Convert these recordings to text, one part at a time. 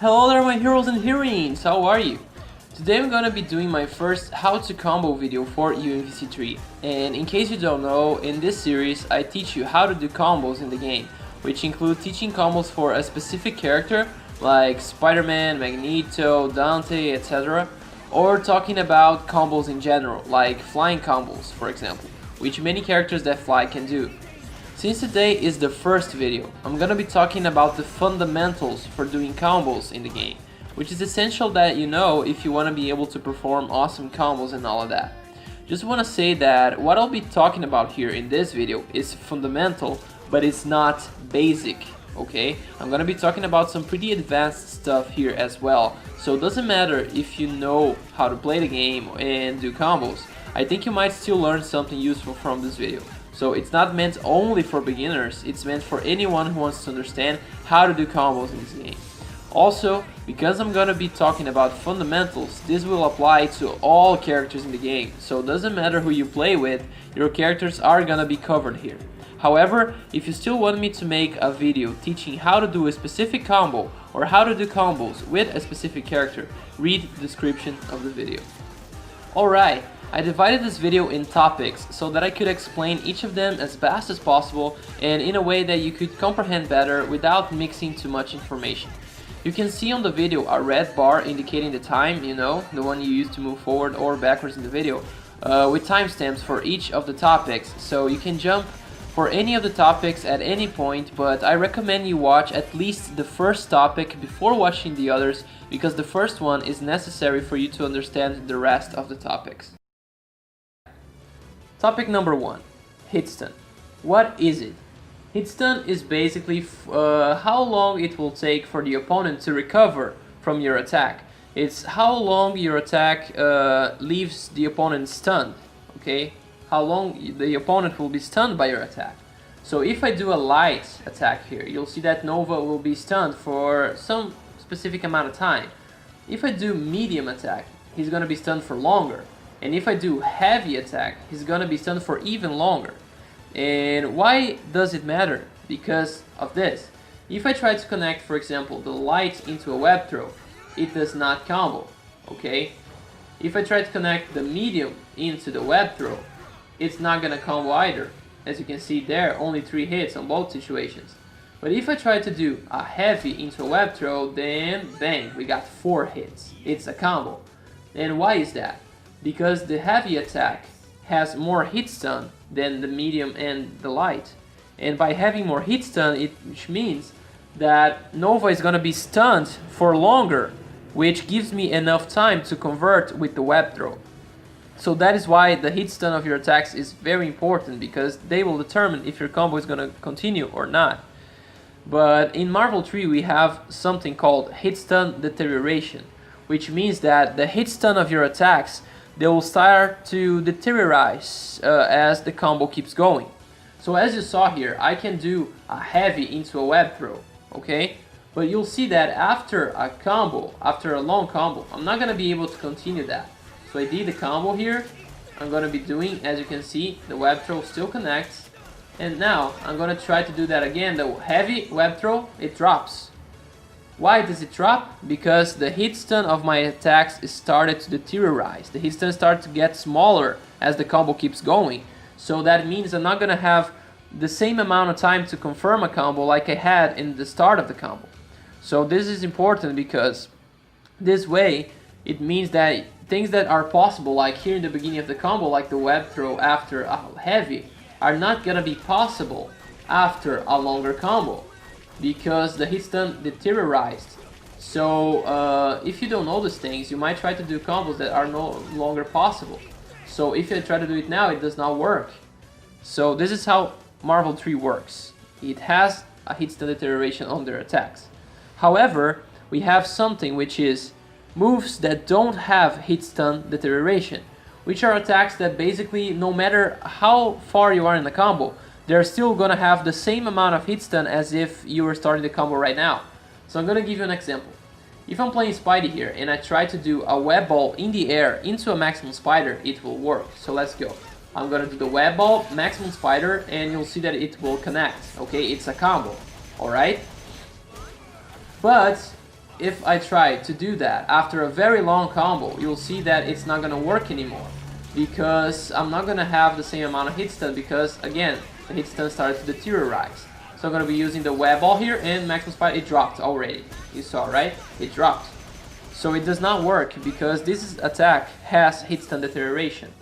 Hello there my heroes and heroines, how are you? Today I'm gonna be doing my first how to combo video for UMVC3, and in case you don't know, in this series I teach you how to do combos in the game, which include teaching combos for a specific character like Spider-Man, Magneto, Dante, etc. or talking about combos in general, like flying combos for example, which many characters that fly can do. Since today is the first video, I'm gonna be talking about the fundamentals for doing combos in the game, which is essential that you know if you want to be able to perform awesome combos and all of that. Just want to say that what I'll be talking about here in this video is fundamental, but it's not basic, okay? I'm gonna be talking about some pretty advanced stuff here as well, so it doesn't matter if you know how to play the game and do combos. I think you might still learn something useful from this video. So it's not meant only for beginners, it's meant for anyone who wants to understand how to do combos in this game. Also, because I'm gonna be talking about fundamentals, this will apply to all characters in the game, so it doesn't matter who you play with, your characters are gonna be covered here. However, if you still want me to make a video teaching how to do a specific combo or how to do combos with a specific character, read the description of the video. Alright, I divided this video in topics so that I could explain each of them as fast as possible and in a way that you could comprehend better without mixing too much information. You can see on the video a red bar indicating the time, you know, the one you use to move forward or backwards in the video, with timestamps for each of the topics, so you can jump for any of the topics at any point, but I recommend you watch at least the first topic before watching the others, because the first one is necessary for you to understand the rest of the topics. Topic number 1, Hitstun. What is it? Hitstun is basically how long it will take for the opponent to recover from your attack. It's how long your attack leaves the opponent stunned, okay? How long the opponent will be stunned by your attack. So if I do a light attack here, you'll see that Nova will be stunned for some specific amount of time. If I do medium attack, he's gonna be stunned for longer. And if I do heavy attack, he's gonna be stunned for even longer. And why does it matter? Because of this. If I try to connect, for example, the light into a web throw, it does not combo, okay? If I try to connect the medium into the web throw, it's not gonna combo either. As you can see there, only 3 hits on both situations. But if I try to do a heavy into a web throw, then bang, we got 4 hits. It's a combo. And why is that? Because the heavy attack has more hit stun than the medium and the light. And by having more hit stun, which means that Nova is gonna be stunned for longer, which gives me enough time to convert with the web throw. So that is why the hit stun of your attacks is very important, because they will determine if your combo is gonna continue or not. But in Marvel 3 we have something called hit stun deterioration, which means that the hit stun of your attacks, they will start to deteriorate as the combo keeps going. So as you saw here, I can do a heavy into a web throw, okay? But you'll see that after a combo, after a long combo, I'm not gonna be able to continue that. So I did the combo here, I'm gonna be doing, as you can see, the web throw still connects. And now I'm gonna try to do that again, the heavy web throw, it drops. Why does it drop? Because the hit stun of my attacks started to deteriorate. The hit stun started to get smaller as the combo keeps going. So that means I'm not gonna have the same amount of time to confirm a combo like I had in the start of the combo. So this is important because this way it means that things that are possible, like here in the beginning of the combo, like the web throw after a heavy, are not gonna be possible after a longer combo, because the hit stun deteriorated. So if you don't know these things, you might try to do combos that are no longer possible. So if you try to do it now, it does not work. So this is how Marvel 3 works. It has a hit stun deterioration on their attacks. However, we have something which is moves that don't have hit stun deterioration, which are attacks that basically, no matter how far you are in the combo, they're still gonna have the same amount of hit stun as if you were starting the combo right now. So I'm gonna give you an example. If I'm playing Spidey here and I try to do a web ball in the air into a maximum spider, it will work. So let's go. I'm gonna do the web ball, maximum spider, and you'll see that it will connect. Okay, it's a combo. Alright? But if I try to do that after a very long combo, you'll see that it's not gonna work anymore, because I'm not gonna have the same amount of hit stun, because again, the hit stun started to deteriorate. So I'm gonna be using the web ball here, and maximum spider, it dropped already. You saw, right? It dropped. So it does not work because this attack has hit stun deterioration.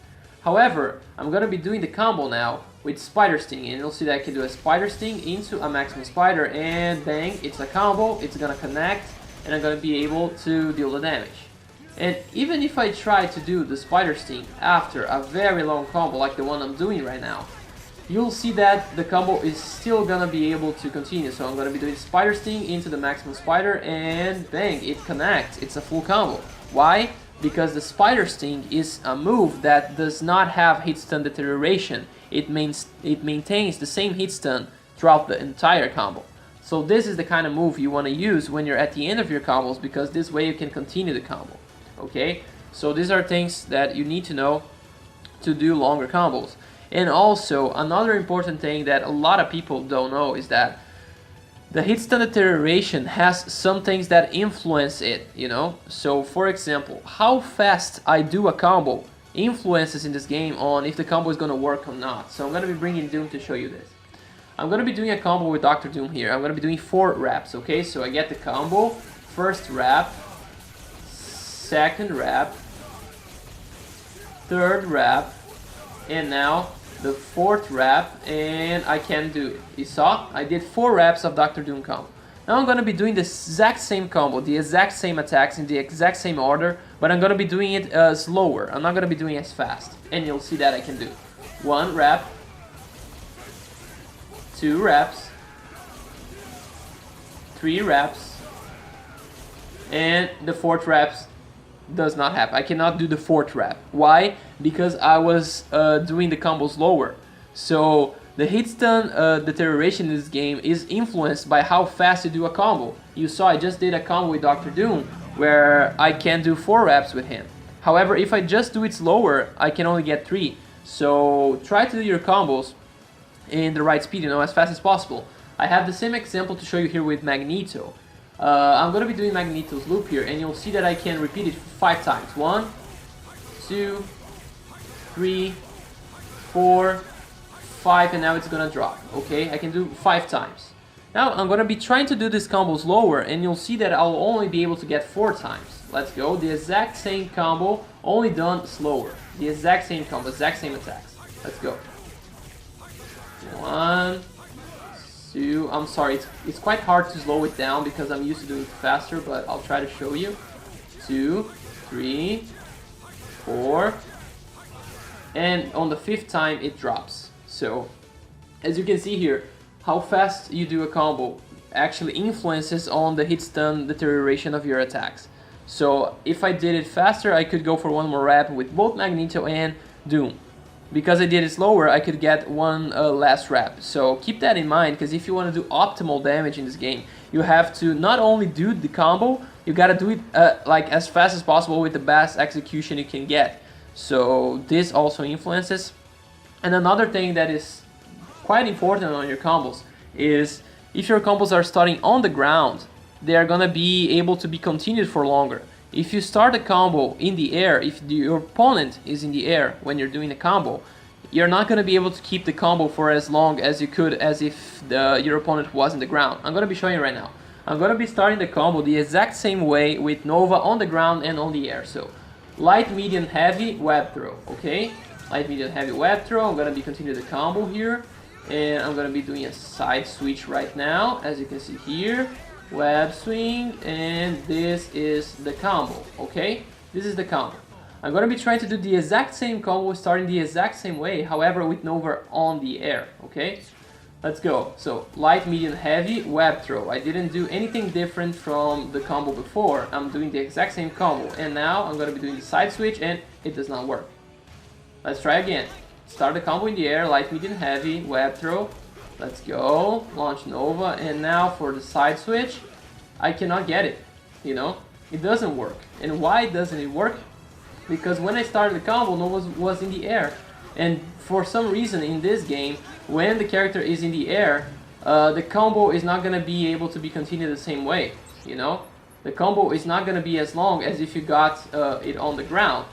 However, I'm gonna be doing the combo now with Spider Sting, and you'll see that I can do a Spider Sting into a maximum spider, and bang, it's a combo, it's gonna connect, and I'm gonna be able to deal the damage. And even if I try to do the Spider Sting after a very long combo like the one I'm doing right now, you'll see that the combo is still gonna be able to continue. So I'm gonna be doing Spider Sting into the maximum spider, and bang, it connects. It's a full combo. Why? Because the Spider Sting is a move that does not have hit stun deterioration. It maintains the same hit stun throughout the entire combo. So this is the kind of move you want to use when you're at the end of your combos, because this way you can continue the combo. Okay? So these are things that you need to know to do longer combos. And also, another important thing that a lot of people don't know is that the hit stun deterioration has some things that influence it, you know? So, for example, how fast I do a combo influences in this game on if the combo is going to work or not. So I'm going to be bringing Doom to show you this. I'm going to be doing a combo with Dr. Doom here. I'm going to be doing 4 reps, okay? So I get the combo, first rep, second rep, third rep, and now the 4th rep, and I can do it. You saw? I did 4 reps of Dr. Doom combo. Now I'm going to be doing the exact same combo, the exact same attacks in the exact same order, but I'm going to be doing it slower. I'm not going to be doing it as fast. And you'll see that I can do 1 rep, 2 reps, 3 reps, and the 4th reps does not happen. I cannot do the 4th rep. Why? Because I was doing the combos lower. So the hit stun deterioration in this game is influenced by how fast you do a combo. You saw I just did a combo with Dr. Doom where I can do 4 reps with him. However, if I just do it slower, I can only get 3. So try to do your combos in the right speed, you know, as fast as possible. I have the same example to show you here with Magneto. I'm going to be doing Magneto's loop here, and you'll see that I can repeat it 5 times. 1, 2, 3, 4, 5, and now it's going to drop. Okay, I can do 5 times. Now I'm going to be trying to do this combo slower, and you'll see that I'll only be able to get 4 times. Let's go. The exact same combo, only done slower. The exact same combo, exact same attacks. Let's go. 1, 2, I'm sorry, it's quite hard to slow it down because I'm used to doing it faster, but I'll try to show you. 2, 3, 4, and on the 5th time it drops. So, as you can see here, how fast you do a combo actually influences on the hit stun deterioration of your attacks. So, if I did it faster, I could go for 1 more rep with both Magneto and Doom. Because I did it slower, I could get 1 last rep. So keep that in mind, because if you want to do optimal damage in this game, you have to not only do the combo, you gotta do it like as fast as possible with the best execution you can get. So this also influences. And another thing that is quite important on your combos is if your combos are starting on the ground, they are gonna be able to be continued for longer. If you start a combo in the air, if your opponent is in the air when you're doing a combo, you're not going to be able to keep the combo for as long as you could as if your opponent was in the ground. I'm going to be showing you right now. I'm going to be starting the combo the exact same way with Nova on the ground and on the air. So, light, medium, heavy, web throw, okay? Light, medium, heavy, web throw. I'm going to be continuing the combo here. And I'm going to be doing a side switch right now, as you can see here. Web swing, and this is the combo, okay? This is the combo. I'm going to be trying to do the exact same combo, starting the exact same way, however with Nova on the air, okay? Let's go. So, light, medium, heavy, web throw. I didn't do anything different from the combo before. I'm doing the exact same combo, and now I'm going to be doing the side switch, and it does not work. Let's try again. Start the combo in the air, light, medium, heavy, web throw. Let's go, launch Nova, and now for the side switch, I cannot get it, you know? It doesn't work. And why doesn't it work? Because when I started the combo, Nova was in the air. And for some reason in this game, when the character is in the air, the combo is not going to be able to be continued the same way, you know? the combo is not going to be as long as if you got it on the ground.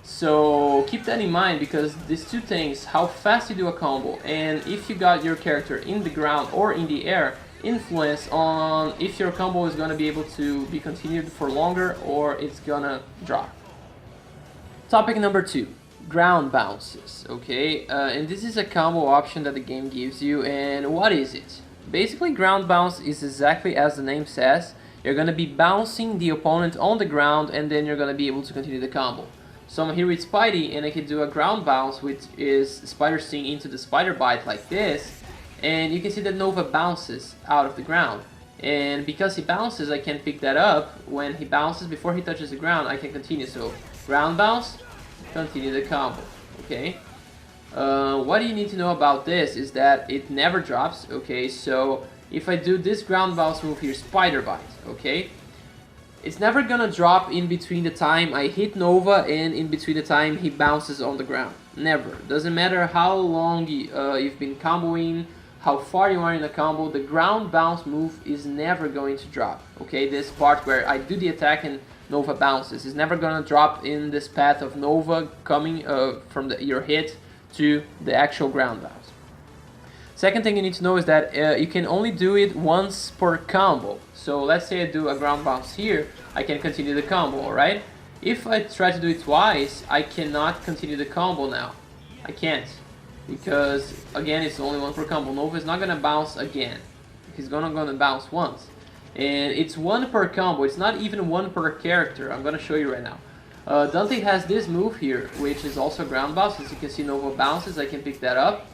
So keep that in mind, because these two things, how fast you do a combo and if you got your character in the ground or in the air, influence on if your combo is going to be able to be continued for longer or it's gonna drop. Topic number 2, ground bounces. Okay, and this is a combo option that the game gives you. And what is it? Basically, ground bounce is exactly as the name says. You're gonna be bouncing the opponent on the ground and then you're gonna be able to continue the combo. So I'm here with Spidey and I can do a ground bounce, which is Spider Sting into the Spider Bite like this. And you can see that Nova bounces out of the ground. And because he bounces, I can pick that up. When he bounces, before he touches the ground, I can continue. So ground bounce, continue the combo. Okay. What you need to know about this is that it never drops. Okay, so if I do this ground bounce move here, Spider Bite, okay, it's never gonna drop in between the time I hit Nova and in between the time he bounces on the ground. Never. Doesn't matter how long you've been comboing, how far you are in the combo, the ground bounce move is never going to drop. Okay, this part where I do the attack and Nova bounces is never gonna drop in this path of Nova coming from your hit to the actual ground bounce. Second thing you need to know is that you can only do it once per combo. So let's say I do a ground bounce here, I can continue the combo, alright? If I try to do it twice, I cannot continue the combo now. I can't. Because, again, it's only one per combo. Nova is not going to bounce again. He's gonna bounce once. And it's one per combo. It's not even one per character. I'm going to show you right now. Dante has this move here, which is also a ground bounce. As you can see, Nova bounces. I can pick that up.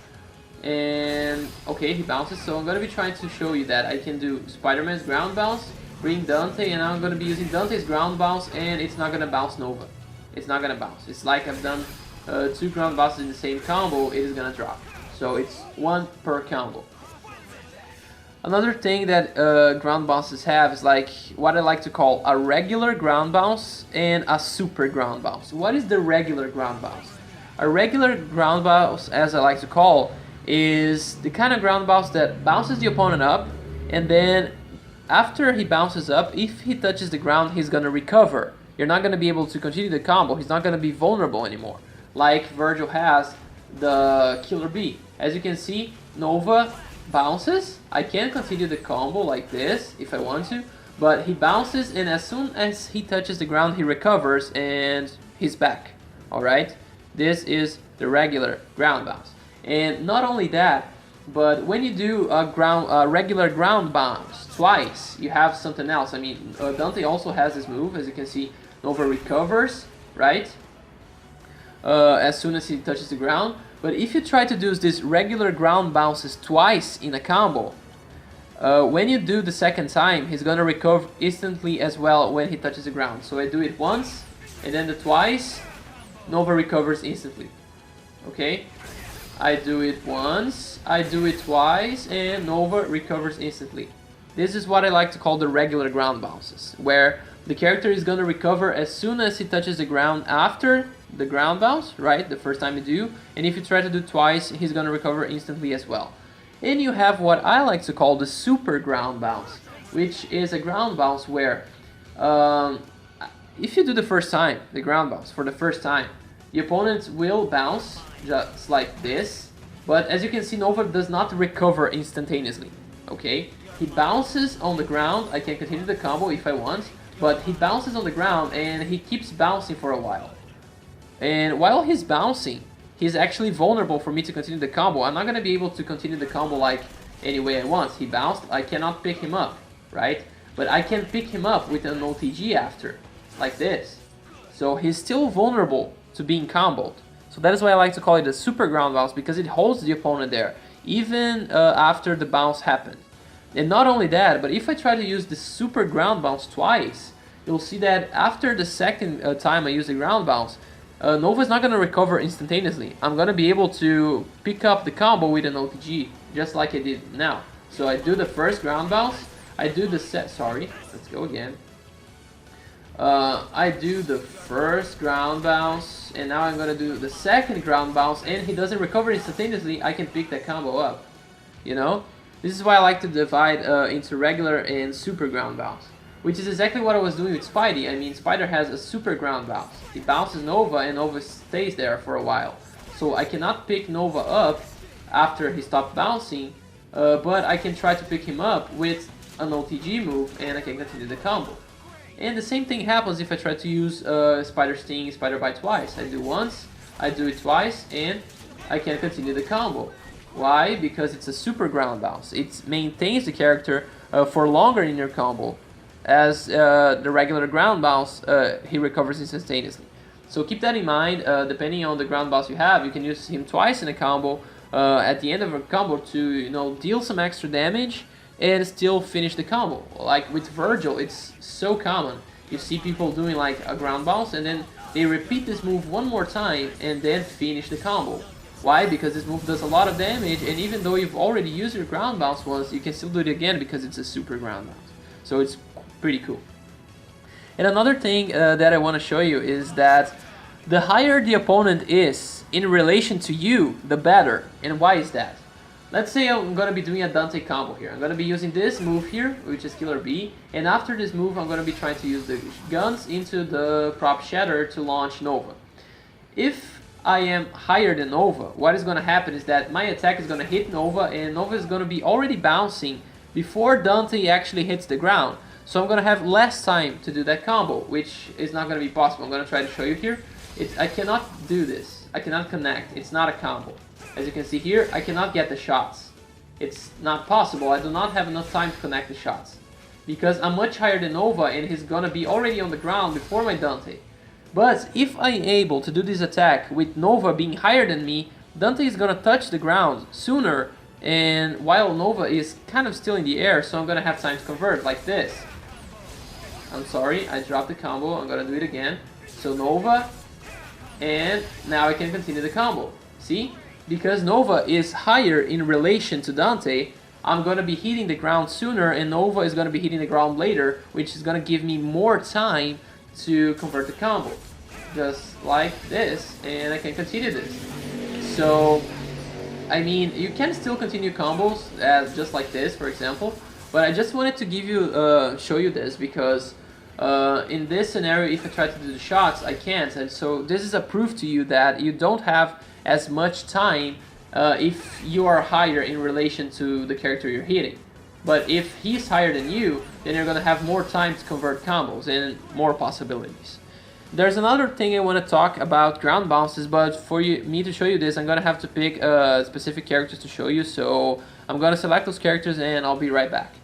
And okay, he bounces, so I'm going to be trying to show you that I can do Spider-Man's ground bounce, bring Dante, and I'm going to be using Dante's ground bounce, and it's not going to bounce Nova. It's not going to bounce. It's like I've done 2 ground bounces in the same combo, it is going to drop. So it's one per combo. Another thing that ground bounces have is like what I like to call a regular ground bounce and a super ground bounce. What is the regular ground bounce? A regular ground bounce, as I like to call, is the kind of ground bounce that bounces the opponent up, and then after he bounces up, if he touches the ground, he's gonna recover. You're not gonna be able to continue the combo. He's not gonna be vulnerable anymore. Like Virgil has the Killer Bee. As you can see, Nova bounces. I can continue the combo like this if I want to, but he bounces, and as soon as he touches the ground, he recovers and he's back. Alright? This is the regular ground bounce. And not only that, but when you do a regular ground bounce twice, you have something else. I mean, Dante also has this move. As you can see, Nova recovers, right? As soon as he touches the ground. But if you try to do this regular ground bounces twice in a combo, when you do the second time, he's gonna recover instantly as well when he touches the ground. So I do it once, and then the twice, Nova recovers instantly. Okay? I do it once, I do it twice, and Nova recovers instantly. This is what I like to call the regular ground bounces, where the character is going to recover as soon as he touches the ground after the ground bounce, right, the first time you do, and if you try to do twice, he's going to recover instantly as well. And you have what I like to call the super ground bounce, which is a ground bounce where if you do the first time, the ground bounce for the first time, the opponent will bounce just like this, but as you can see, Nova does not recover instantaneously. Okay, he bounces on the ground. I can continue the combo if I want, but he bounces on the ground and he keeps bouncing for a while. And while he's bouncing, he's actually vulnerable for me to continue the combo. I'm not going to be able to continue the combo like any way I want. He bounced, I cannot pick him up, right? But I can pick him up with an OTG after, like this. So he's still vulnerable to being comboed. So that is why I like to call it a super ground bounce, because it holds the opponent there, even after the bounce happened. And not only that, but if I try to use the super ground bounce twice, you'll see that after the second time I use the ground bounce, Nova is not going to recover instantaneously. I'm going to be able to pick up the combo with an OTG, just like I did now. So I do the first ground bounce, I do the let's go again. I do the first ground bounce, and now I'm going to do the second ground bounce, and he doesn't recover instantaneously. I can pick that combo up, you know? This is why I like to divide into regular and super ground bounce. which is exactly what I was doing with Spidey. I mean, Spider has a super ground bounce. He bounces Nova and Nova stays there for a while. So I cannot pick Nova up after he stopped bouncing, but I can try to pick him up with an OTG move and I can continue the combo. And the same thing happens if I try to use Spider Sting, Spider Bite twice. I do once, I do it twice, and I can continue the combo. Why? Because it's a super ground bounce. It maintains the character for longer in your combo. As the regular ground bounce, he recovers instantaneously. So keep that in mind. Depending on the ground bounce you have, you can use him twice in a combo at the end of a combo to deal some extra damage and still finish the combo. Like with Virgil, it's so common. You see people doing like a ground bounce and then they repeat this move one more time and then finish the combo. Why? Because this move does a lot of damage, and even though you've already used your ground bounce once, you can still do it again because it's a super ground bounce. So it's pretty cool. And another thing that I want to show you is that the higher the opponent is in relation to you, the better. And why is that? Let's say I'm going to be doing a Dante combo here. I'm going to be using this move here, which is Killer B, and after this move I'm going to be trying to use the guns into the prop Shatter to launch Nova. If I am higher than Nova, what is going to happen is that my attack is going to hit Nova, and Nova is going to be already bouncing before Dante actually hits the ground. So I'm going to have less time to do that combo, which is not going to be possible. I'm going to try to show you here. I cannot do this. I cannot connect. It's not a combo. As you can see here, I cannot get the shots. It's not possible. I do not have enough time to connect the shots. Because I'm much higher than Nova and he's gonna be already on the ground before my Dante. But if I'm able to do this attack with Nova being higher than me, Dante is gonna touch the ground sooner, and while Nova is kind of still in the air, so I'm gonna have time to convert like this. I'm sorry, I dropped the combo. I'm gonna do it again. So Nova, and now I can continue the combo. See? Because Nova is higher in relation to Dante, I'm going to be hitting the ground sooner and Nova is going to be hitting the ground later, which is going to give me more time to convert the combo. Just like this, and I can continue this. So, I mean, you can still continue combos as just like this, for example, but I just wanted to give you, show you this because in this scenario, if I try to do the shots, I can't. And so this is a proof to you that you don't have as much time if you are higher in relation to the character you're hitting. But if he's higher than you, then you're going to have more time to convert combos and more possibilities. There's another thing I want to talk about ground bounces, but for me to show you this, I'm going to have to pick specific characters to show you. So I'm going to select those characters and I'll be right back.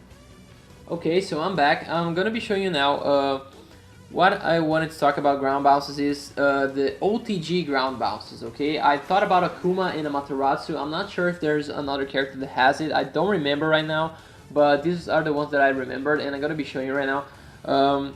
Okay, so I'm back. I'm going to be showing you now what I wanted to talk about ground bounces is the OTG ground bounces, okay? I thought about Akuma and Amaterasu. I'm not sure if there's another character that has it. I don't remember right now, but these are the ones that I remembered, and I'm going to be showing you right now.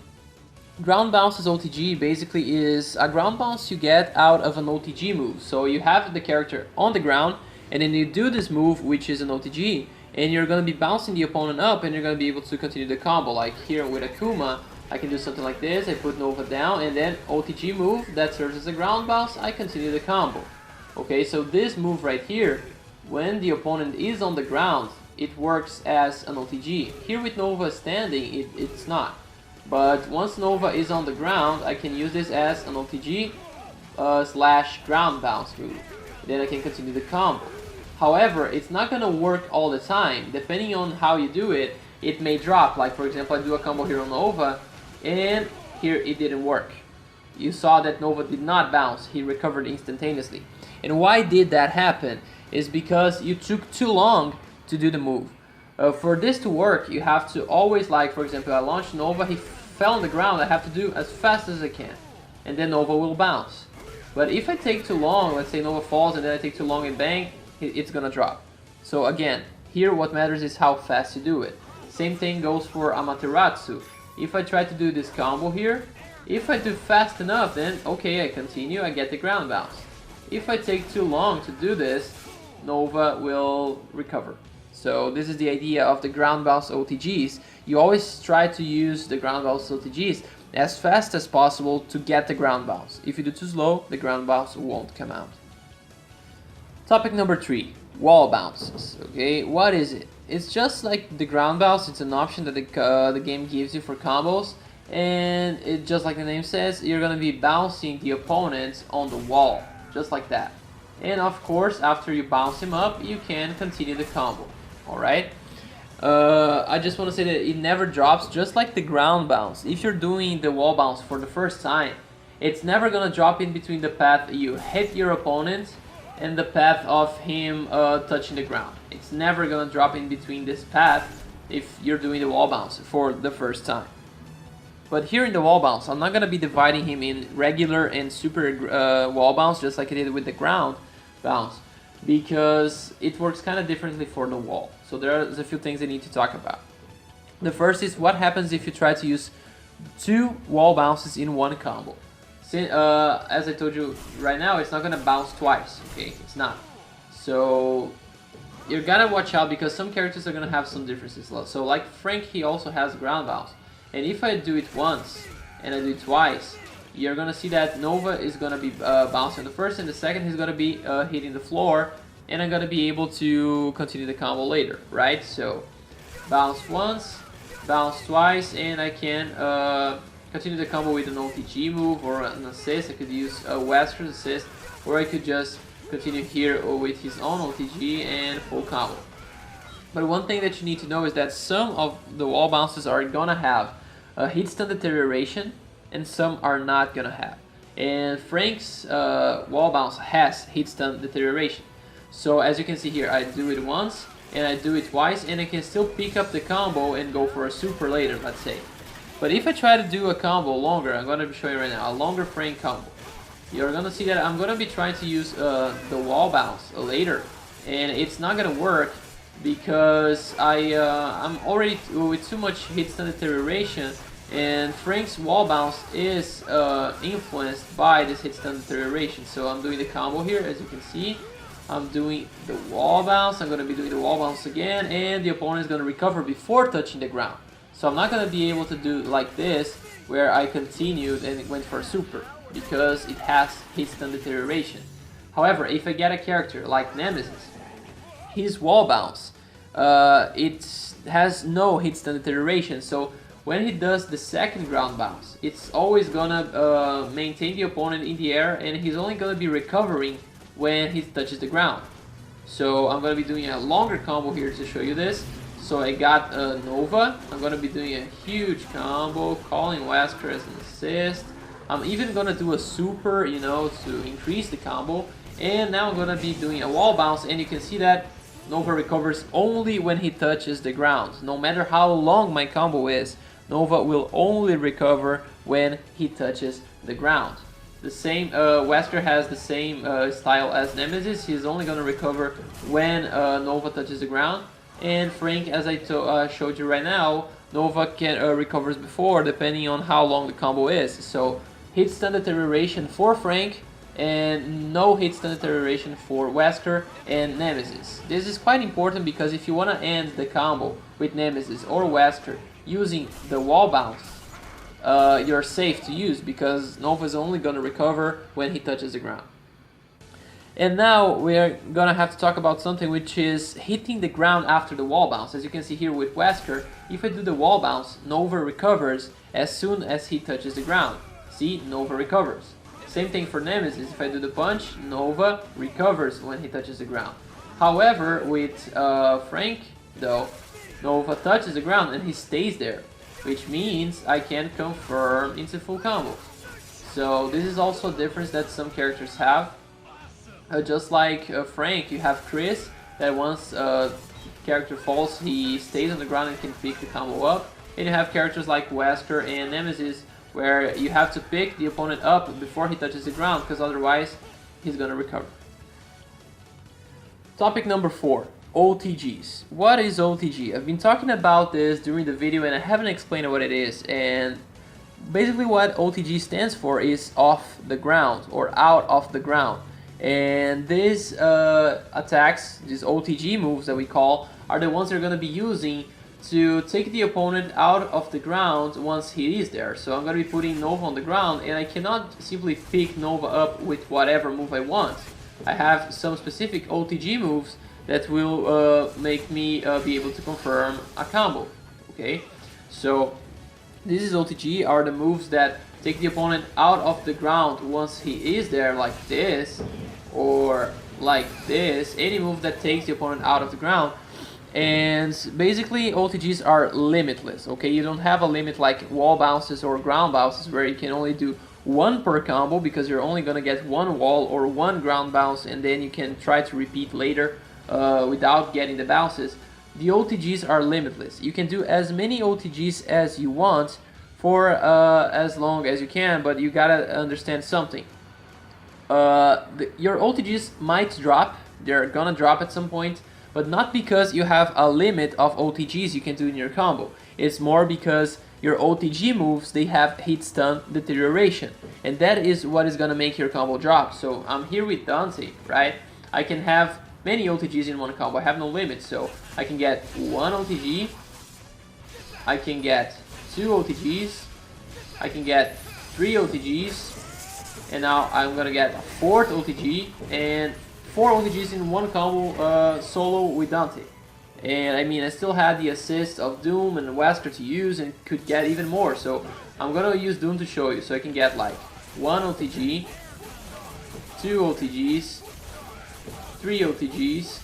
Ground bounces OTG basically is a ground bounce you get out of an OTG move. So you have the character on the ground, and then you do this move, which is an OTG, and you're going to be bouncing the opponent up, and you're going to be able to continue the combo. Like here with Akuma, I can do something like this, I put Nova down, and then OTG move that serves as a ground bounce, I continue the combo. Okay, so this move right here, when the opponent is on the ground, it works as an OTG. Here with Nova standing, it's not. But once Nova is on the ground, I can use this as an OTG slash ground bounce move. Then I can continue the combo. However, it's not going to work all the time. Depending on how you do it, it may drop. Like for example, I do a combo here on Nova, and here it didn't work. You saw that Nova did not bounce, he recovered instantaneously. And why did that happen? Is because you took too long to do the move. For this to work, you have to always, like for example, I launched Nova, he fell on the ground, I have to do as fast as I can. And then Nova will bounce. But if I take too long, let's say Nova falls and then I take too long and bang, it's gonna drop. So again, here what matters is how fast you do it. Same thing goes for Amaterasu. If I try to do this combo here, if I do fast enough, then okay, I continue, I get the ground bounce. If I take too long to do this, Nova will recover. So this is the idea of the ground bounce OTGs. You always try to use the ground bounce OTGs as fast as possible to get the ground bounce. If you do too slow, the ground bounce won't come out. Topic number 3, wall bounces. Okay, what is it? it's just like the ground bounce. It's an option that the game gives you for combos, and it just like the name says, you're gonna be bouncing the opponent on the wall, just like that. And of course, after you bounce him up, you can continue the combo. All right. I just want to say that it never drops, just like the ground bounce. If you're doing the wall bounce for the first time, it's never gonna drop in between the path you hit your opponent and the path of him touching the ground. It's never gonna drop in between this path if you're doing the wall bounce for the first time. But here in the wall bounce, I'm not gonna be dividing him in regular and super wall bounce, just like I did with the ground bounce, because it works kind of differently for the wall. So there's a few things I need to talk about. The first is what happens if you try to use 2 wall bounces in one combo. As I told you right now, it's not gonna bounce twice, okay? It's not. So you gotta watch out because some characters are gonna have some differences. So like Frank, he also has ground bounce. And if I do it once and I do it twice, you're gonna see that Nova is gonna be bouncing the first, and the second he's gonna be hitting the floor, and I'm gonna be able to continue the combo later, right? So bounce once, bounce twice, and I can continue the combo with an OTG move or an assist. I could use a Wesker's assist, or I could just continue here with his own OTG and full combo. But one thing that you need to know is that some of the wall bounces are gonna have a Hitstun deterioration, and some are not gonna have. And Frank's wall bounce has Hitstun deterioration. So as you can see here, I do it once and I do it twice, and I can still pick up the combo and go for a super later, let's say. But if I try to do a combo longer, I'm gonna show you right now, a longer Frank combo. You're gonna see that I'm gonna be trying to use the wall bounce later, and it's not gonna work because I'm already with too much Hitstun deterioration, and Frank's wall bounce is influenced by this Hitstun deterioration. So I'm doing the combo here, as you can see. I'm doing the wall bounce, I'm going to be doing the wall bounce again, and the opponent is going to recover before touching the ground. So I'm not going to be able to do like this, where I continued and it went for a super, because it has Hitstun deterioration. However, if I get a character like Nemesis, his wall bounce, it has no Hitstun deterioration, so when he does the second ground bounce, it's always gonna maintain the opponent in the air, and he's only gonna be recovering when he touches the ground. So I'm gonna be doing a longer combo here to show you this. So I got Nova. I'm gonna be doing a huge combo, calling Wesker as an assist. I'm even gonna do a super, you know, to increase the combo. And now I'm gonna be doing a wall bounce, and you can see that Nova recovers only when he touches the ground. No matter how long my combo is, Nova will only recover when he touches the ground. The same, Wesker has the same style as Nemesis. He's only going to recover when Nova touches the ground. And Frank, as I showed you right now, Nova can recovers before, depending on how long the combo is. So Hitstun deterioration for Frank, and no Hitstun deterioration for Wesker and Nemesis. This is quite important because if you want to end the combo with Nemesis or Wesker using the wall bounce, you're safe to use because Nova is only going to recover when he touches the ground. And now we're going to have to talk about something which is hitting the ground after the wall bounce. As you can see here with Wesker, if I do the wall bounce, Nova recovers as soon as he touches the ground. See, Nova recovers. Same thing for Nemesis. If I do the punch, Nova recovers when he touches the ground. However, with Frank, though, Nova touches the ground and he stays there, which means I can confirm into full combo. So this is also a difference that some characters have. Just like Frank, you have Chris, that once character falls, he stays on the ground and can pick the combo up. And you have characters like Wesker and Nemesis, where you have to pick the opponent up before he touches the ground, because otherwise he's gonna recover. Topic number 4. OTGs. What is OTG? I've been talking about this during the video and I haven't explained what it is, and basically what OTG stands for is off the ground or out of the ground. And these attacks, these OTG moves that we call, are the ones they're going to be using to take the opponent out of the ground once he is there. So I'm going to be putting Nova on the ground, and I cannot simply pick Nova up with whatever move I want. I have some specific OTG moves that will make me be able to confirm a combo. Okay, so this is OTG, are the moves that take the opponent out of the ground once he is there, like this, or like this, any move that takes the opponent out of the ground. And basically OTGs are limitless, okay? You don't have a limit like wall bounces or ground bounces where you can only do one per combo because you're only gonna get one wall or one ground bounce and then you can try to repeat later without getting the bounces. The OTGs are limitless. You can do as many OTGs as you want for as long as you can, but you gotta understand something. Your OTGs might drop, they're gonna drop at some point, but not because you have a limit of OTGs you can do in your combo. It's more because your OTG moves, they have Hitstun deterioration, and that is what is gonna make your combo drop. So I'm here with Dante, right? I can have many OTGs in one combo, I have no limit, so I can get one OTG, I can get two OTGs, I can get three OTGs, and now I'm gonna get a fourth OTG, and 4 OTGs in one combo solo with Dante. And I mean, I still had the assist of Doom and Wesker to use and could get even more. So I'm gonna use Doom to show you. So I can get like 1 OTG, 2 OTGs, 3 OTGs,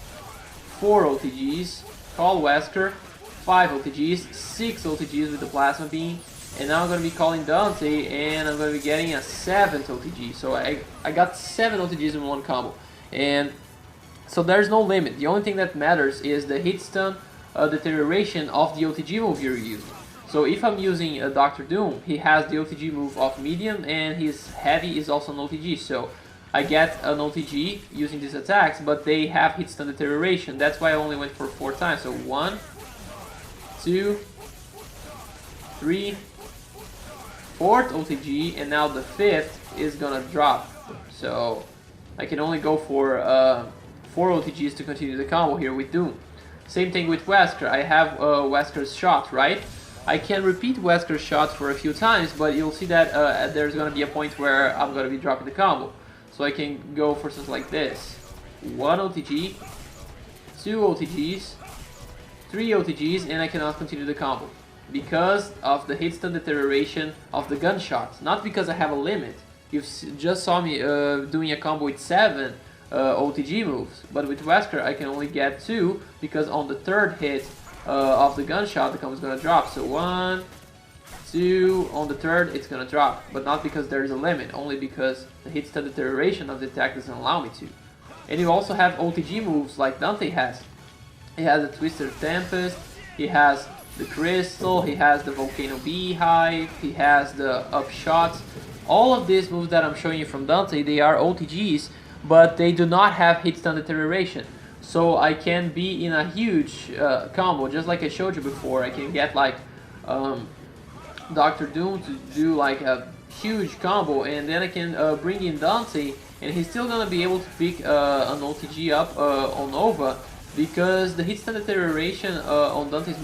4 OTGs, call Wesker, 5 OTGs, 6 OTGs with the Plasma Beam. And now I'm going to be calling Dante and I'm going to be getting a 7th OTG. So I got 7 OTGs in one combo. And so there's no limit. The only thing that matters is the Hitstun deterioration of the OTG move you're using. So if I'm using Dr. Doom, he has the OTG move of medium and his heavy is also an OTG. So I get an OTG using these attacks, but they have Hitstun deterioration. That's why I only went for 4 times. So 1, 2, 3, 4th OTG, and now the 5th is gonna drop. So I can only go for 4 OTGs to continue the combo here with Doom. Same thing with Wesker. I have Wesker's shot, right? I can repeat Wesker's shot for a few times, but you'll see that there's gonna be a point where I'm gonna be dropping the combo. So I can go for something like this. 1 OTG, 2 OTGs, 3 OTGs, and I cannot continue the combo. Because of the Hitstun deterioration of the gunshots, not because I have a limit. You just saw me doing a combo with 7 OTG moves, but with Wesker I can only get 2 because on the 3rd hit of the gunshot the combo is gonna drop. So 1, 2, on the 3rd it's gonna drop, but not because there is a limit, only because the Hitstun deterioration of the attack doesn't allow me to. And you also have OTG moves like Dante has. He has a Twister Tempest, he has the Crystal, he has the Volcano Beehive, he has the Upshots. All of these moves that I'm showing you from Dante, they are OTGs, but they do not have Hitstun deterioration. So I can be in a huge combo, just like I showed you before. I can get like Dr. Doom to do like a huge combo, and then I can bring in Dante, and he's still gonna be able to pick an OTG up on Nova, because the Hitstun deterioration on Dante's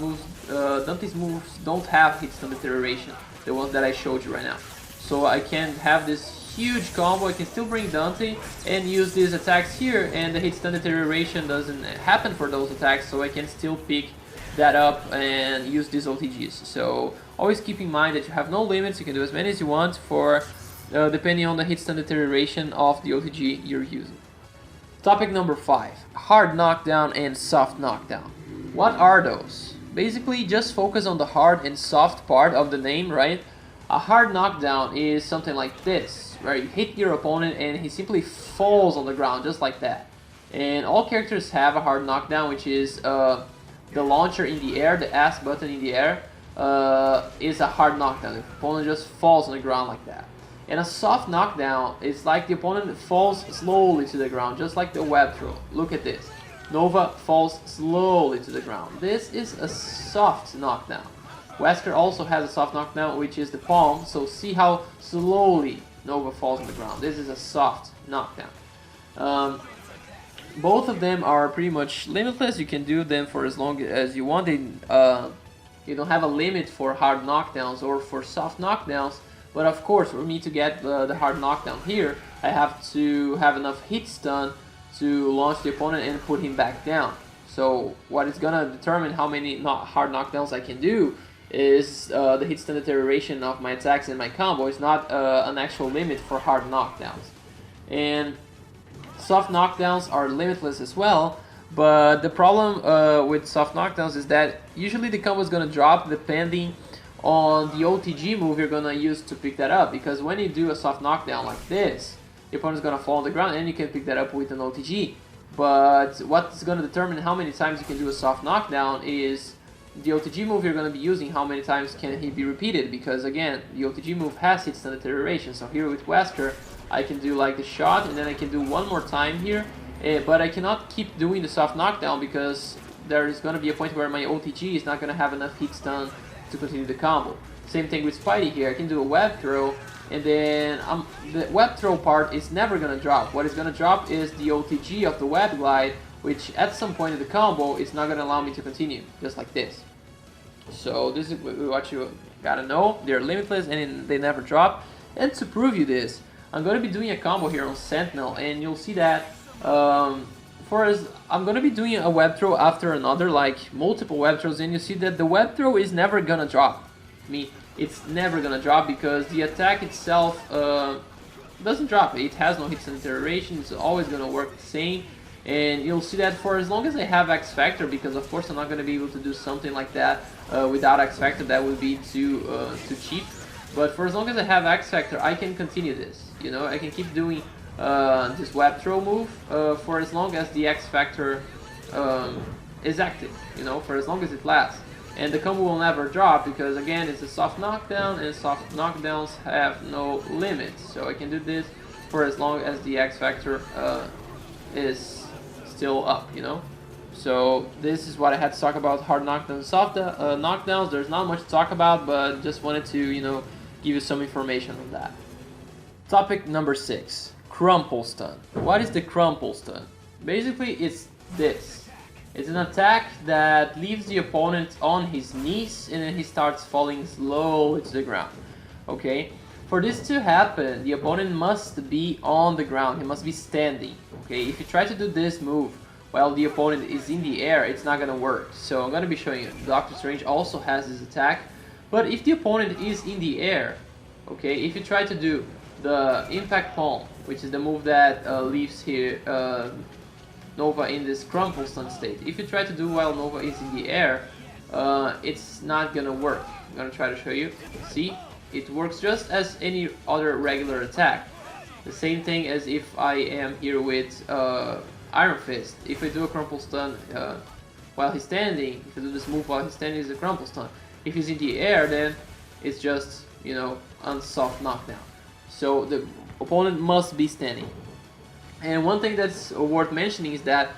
moves don't have Hitstun deterioration, the ones that I showed you right now. So I can have this huge combo, I can still bring Dante and use these attacks here, and the Hitstun deterioration doesn't happen for those attacks, so I can still pick that up and use these OTGs. So always keep in mind that you have no limits, you can do as many as you want for depending on the Hitstun deterioration of the OTG you're using. Topic number 5, Hardknockdown and Softknockdown. What are those? Basically just focus on the hard and soft part of the name, right? A hard knockdown is something like this, where you hit your opponent and he simply falls on the ground just like that. And all characters have a hard knockdown, which is the launcher in the air, the S button in the air, is a hard knockdown. The opponent just falls on the ground like that. And a soft knockdown is like the opponent falls slowly to the ground, just like the web throw. Look at this. Nova falls slowly to the ground. This is a soft knockdown. Wesker also has a soft knockdown, which is the palm, so see how slowly Nova falls on the ground. This is a soft knockdown. Both of them are pretty much limitless. You can do them for as long as you want. You don't have a limit for hard knockdowns or for soft knockdowns, but of course for me to get the hard knockdown here, I have to have enough Hitstun to launch the opponent and put him back down. So what is gonna determine how many hard knockdowns I can do is the hit stun deterioration of my attacks and my combo. It's not an actual limit for hard knockdowns. And soft knockdowns are limitless as well, but the problem with soft knockdowns is that usually the combo is gonna drop depending on the OTG move you're gonna use to pick that up, because when you do a soft knockdown like this, the opponent's gonna fall on the ground and you can pick that up with an OTG. But what's gonna determine how many times you can do a soft knockdown is the OTG move you're gonna be using, how many times can he be repeated, because again, the OTG move has hit stun deterioration. So here with Wesker, I can do like the shot and then I can do one more time here, but I cannot keep doing the soft knockdown because there is gonna be a point where my OTG is not gonna have enough hit stun to continue the combo. Same thing with Spidey here. I can do a web throw, and then the web throw part is never gonna drop. What is gonna drop is the OTG of the web glide, which at some point in the combo is not gonna allow me to continue, just like this. So this is what you gotta know. They're limitless and they never drop. And to prove you this, I'm gonna be doing a combo here on Sentinel, and you'll see that I'm gonna be doing a web throw after another, like multiple web throws, and you see that the web throw is never gonna drop. It's never gonna drop because the attack itself doesn't drop. It has no hit stun deterioration. It's always gonna work the same, and you'll see that for as long as I have X Factor, because of course I'm not gonna be able to do something like that without X Factor. That would be too cheap. But for as long as I have X Factor, I can continue this. You know, I can keep doing this web throw move for as long as the X Factor is active, you know, for as long as it lasts. And the combo will never drop because, again, it's a soft knockdown, and soft knockdowns have no limits. So I can do this for as long as the X Factor is still up, you know. So this is what I had to talk about hard knockdowns, soft knockdowns. There's not much to talk about, but just wanted to, you know, give you some information on that. Topic number 6. Crumple stun. What is the crumple stun? Basically, it's this. It's an attack that leaves the opponent on his knees and then he starts falling slowly to the ground. Okay? For this to happen, the opponent must be on the ground. He must be standing. Okay? If you try to do this move while the opponent is in the air, it's not gonna work. So I'm gonna be showing you. Doctor Strange also has this attack. But if the opponent is in the air, okay, if you try to do the impact palm, which is the move that leaves here Nova in this crumple stun state. If you try to do while Nova is in the air, it's not gonna work. I'm gonna try to show you. See, it works just as any other regular attack. The same thing as if I am here with Iron Fist. If I do a crumple stun while he's standing, if I do this move while he's standing, it's a crumple stun. If he's in the air, then it's just, you know, on soft knockdown. So the opponent must be standing. And one thing that's worth mentioning is that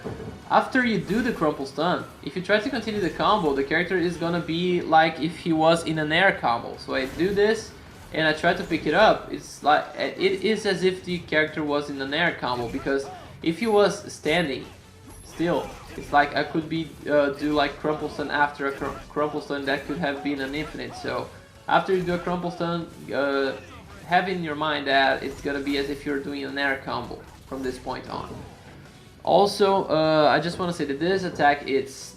after you do the crumple stun, if you try to continue the combo, the character is gonna be like if he was in an air combo. So I do this and I try to pick it up. It's like it is as if the character was in an air combo, because if he was standing still, it's like I could be do like crumple stun after a crumple stun that could have been an infinite. So after you do a crumple stun, have in your mind that it's gonna be as if you're doing an air combo from this point on. Also, I just want to say that this attack, it's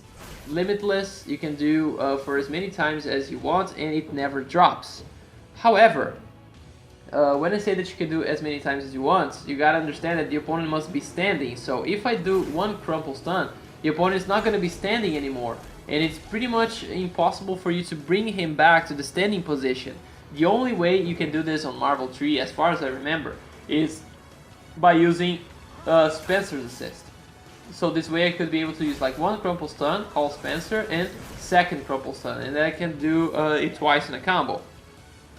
limitless. You can do for as many times as you want, and it never drops. However, when I say that you can do as many times as you want, you gotta understand that the opponent must be standing. So if I do one crumple stun, the opponent is not gonna be standing anymore, and it's pretty much impossible for you to bring him back to the standing position. The only way you can do this on Marvel 3, as far as I remember, is by using Spencer's assist. So this way I could be able to use like one crumple stun, call Spencer, and second crumple stun, and then I can do it twice in a combo.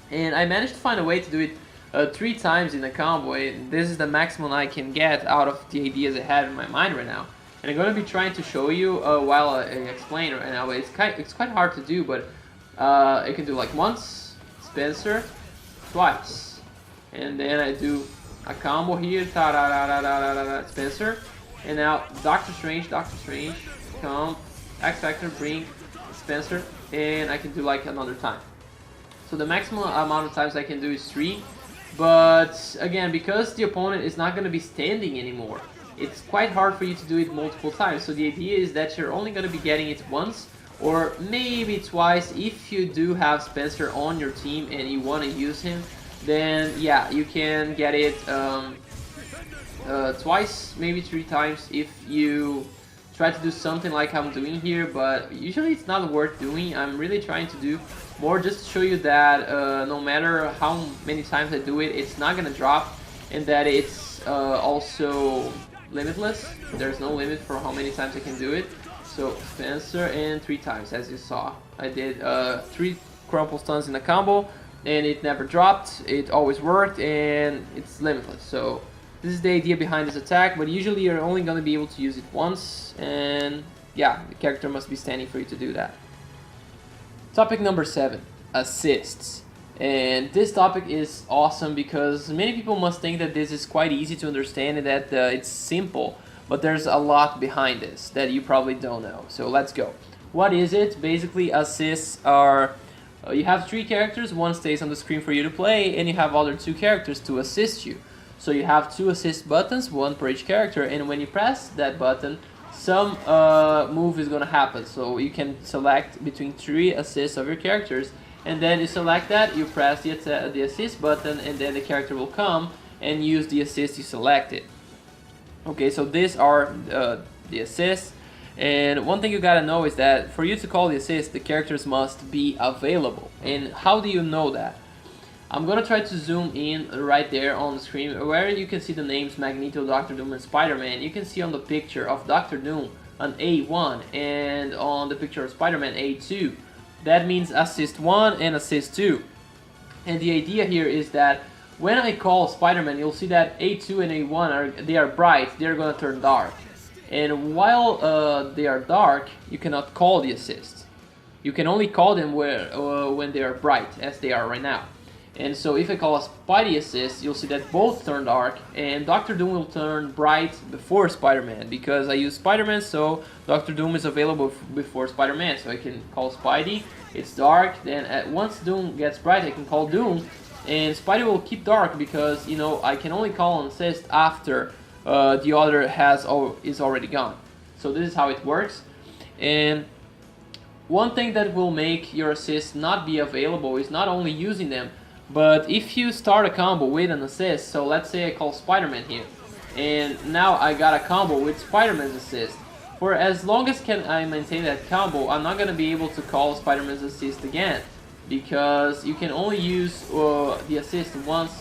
And I managed to find a way to do it 3 times in a combo, and this is the maximum I can get out of the ideas I have in my mind right now. And I'm going to be trying to show you while I explain right now. It's quite hard to do, but I can do like once, Spencer, twice, and then I do a combo here, Spencer, and now Doctor Strange, come, X Factor, bring Spencer, and I can do like another time. So the maximum amount of times I can do is 3, but again, because the opponent is not going to be standing anymore, it's quite hard for you to do it multiple times. So the idea is that you're only going to be getting it once or maybe twice. If you do have Spencer on your team and you want to use him, then yeah, you can get it twice, maybe 3 times if you try to do something like I'm doing here, but usually it's not worth doing. I'm really trying to do more just to show you that no matter how many times I do it, it's not gonna drop, and that it's also limitless. There's no limit for how many times I can do it. So Spencer, and 3 times, as you saw. I did 3 Crumple stuns in a combo, and it never dropped. It always worked, and it's limitless. So this is the idea behind this attack, but usually you're only going to be able to use it once, and yeah, the character must be standing for you to do that. Topic number 7, assists. And this topic is awesome because many people must think that this is quite easy to understand and that it's simple, but there's a lot behind this that you probably don't know. So let's go. What is it? Basically, assists are, you have 3 characters, one stays on the screen for you to play, and you have other 2 characters to assist you. So you have 2 assist buttons, 1 per each character, and when you press that button, some move is going to happen. So you can select between 3 assists of your characters, and then you select that, you press the assist button, and then the character will come and use the assist you selected. Okay, so these are the assists, and one thing you gotta know is that for you to call the assist, the characters must be available. And how do you know that? I'm gonna try to zoom in right there on the screen where you can see the names Magneto, Doctor Doom, and Spider-Man. You can see on the picture of Doctor Doom an A1, and on the picture of Spider-Man A2. That means assist 1 and assist 2. And the idea here is that when I call Spider-Man, you'll see that A2 and A1 they are bright, they're gonna turn dark. And while they are dark, you cannot call the assist. You can only call them when they are bright, as they are right now. And so if I call a Spidey assist, you'll see that both turn dark, and Doctor Doom will turn bright before Spider-Man, because I use Spider-Man, so Doctor Doom is available before Spider-Man. So I can call Spidey, it's dark, then once Doom gets bright, I can call Doom, and Spidey will keep dark because, you know, I can only call an assist after the other is already gone. So this is how it works. And one thing that will make your assists not be available is not only using them, but if you start a combo with an assist, so let's say I call Spider-Man here, and now I got a combo with Spider-Man's assist. For as long as I maintain that combo, I'm not going to be able to call Spider-Man's assist again, because you can only use the assist once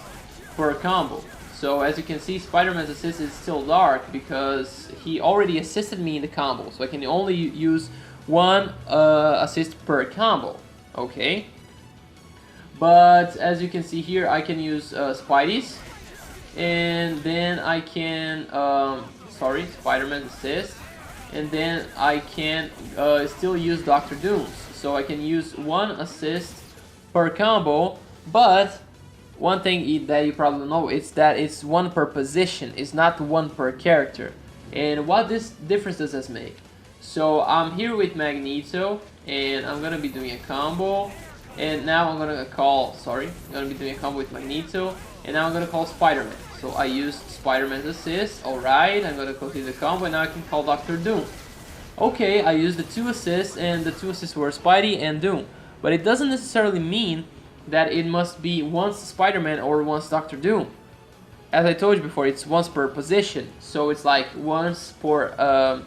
per combo. So as you can see, Spider-Man's assist is still dark because he already assisted me in the combo, so I can only use 1 assist per combo, okay? But as you can see here, I can use Spidey's, and then I can, Spider-Man's assist, and then I can still use Doctor Doom's. So I can use 1 assist per combo, but one thing that you probably know is that it's 1 per position, it's not 1 per character. And what this difference does this make? So I'm here with Magneto, and I'm gonna be doing a combo. And now I'm gonna be doing a combo with Magneto, and now I'm gonna call Spider-Man. So I used Spider-Man's assist, alright, I'm gonna continue the combo, and now I can call Doctor Doom. Okay, I used the 2 assists, and the 2 assists were Spidey and Doom. But it doesn't necessarily mean that it must be once Spider-Man or once Doctor Doom. As I told you before, it's once per position, so it's like once per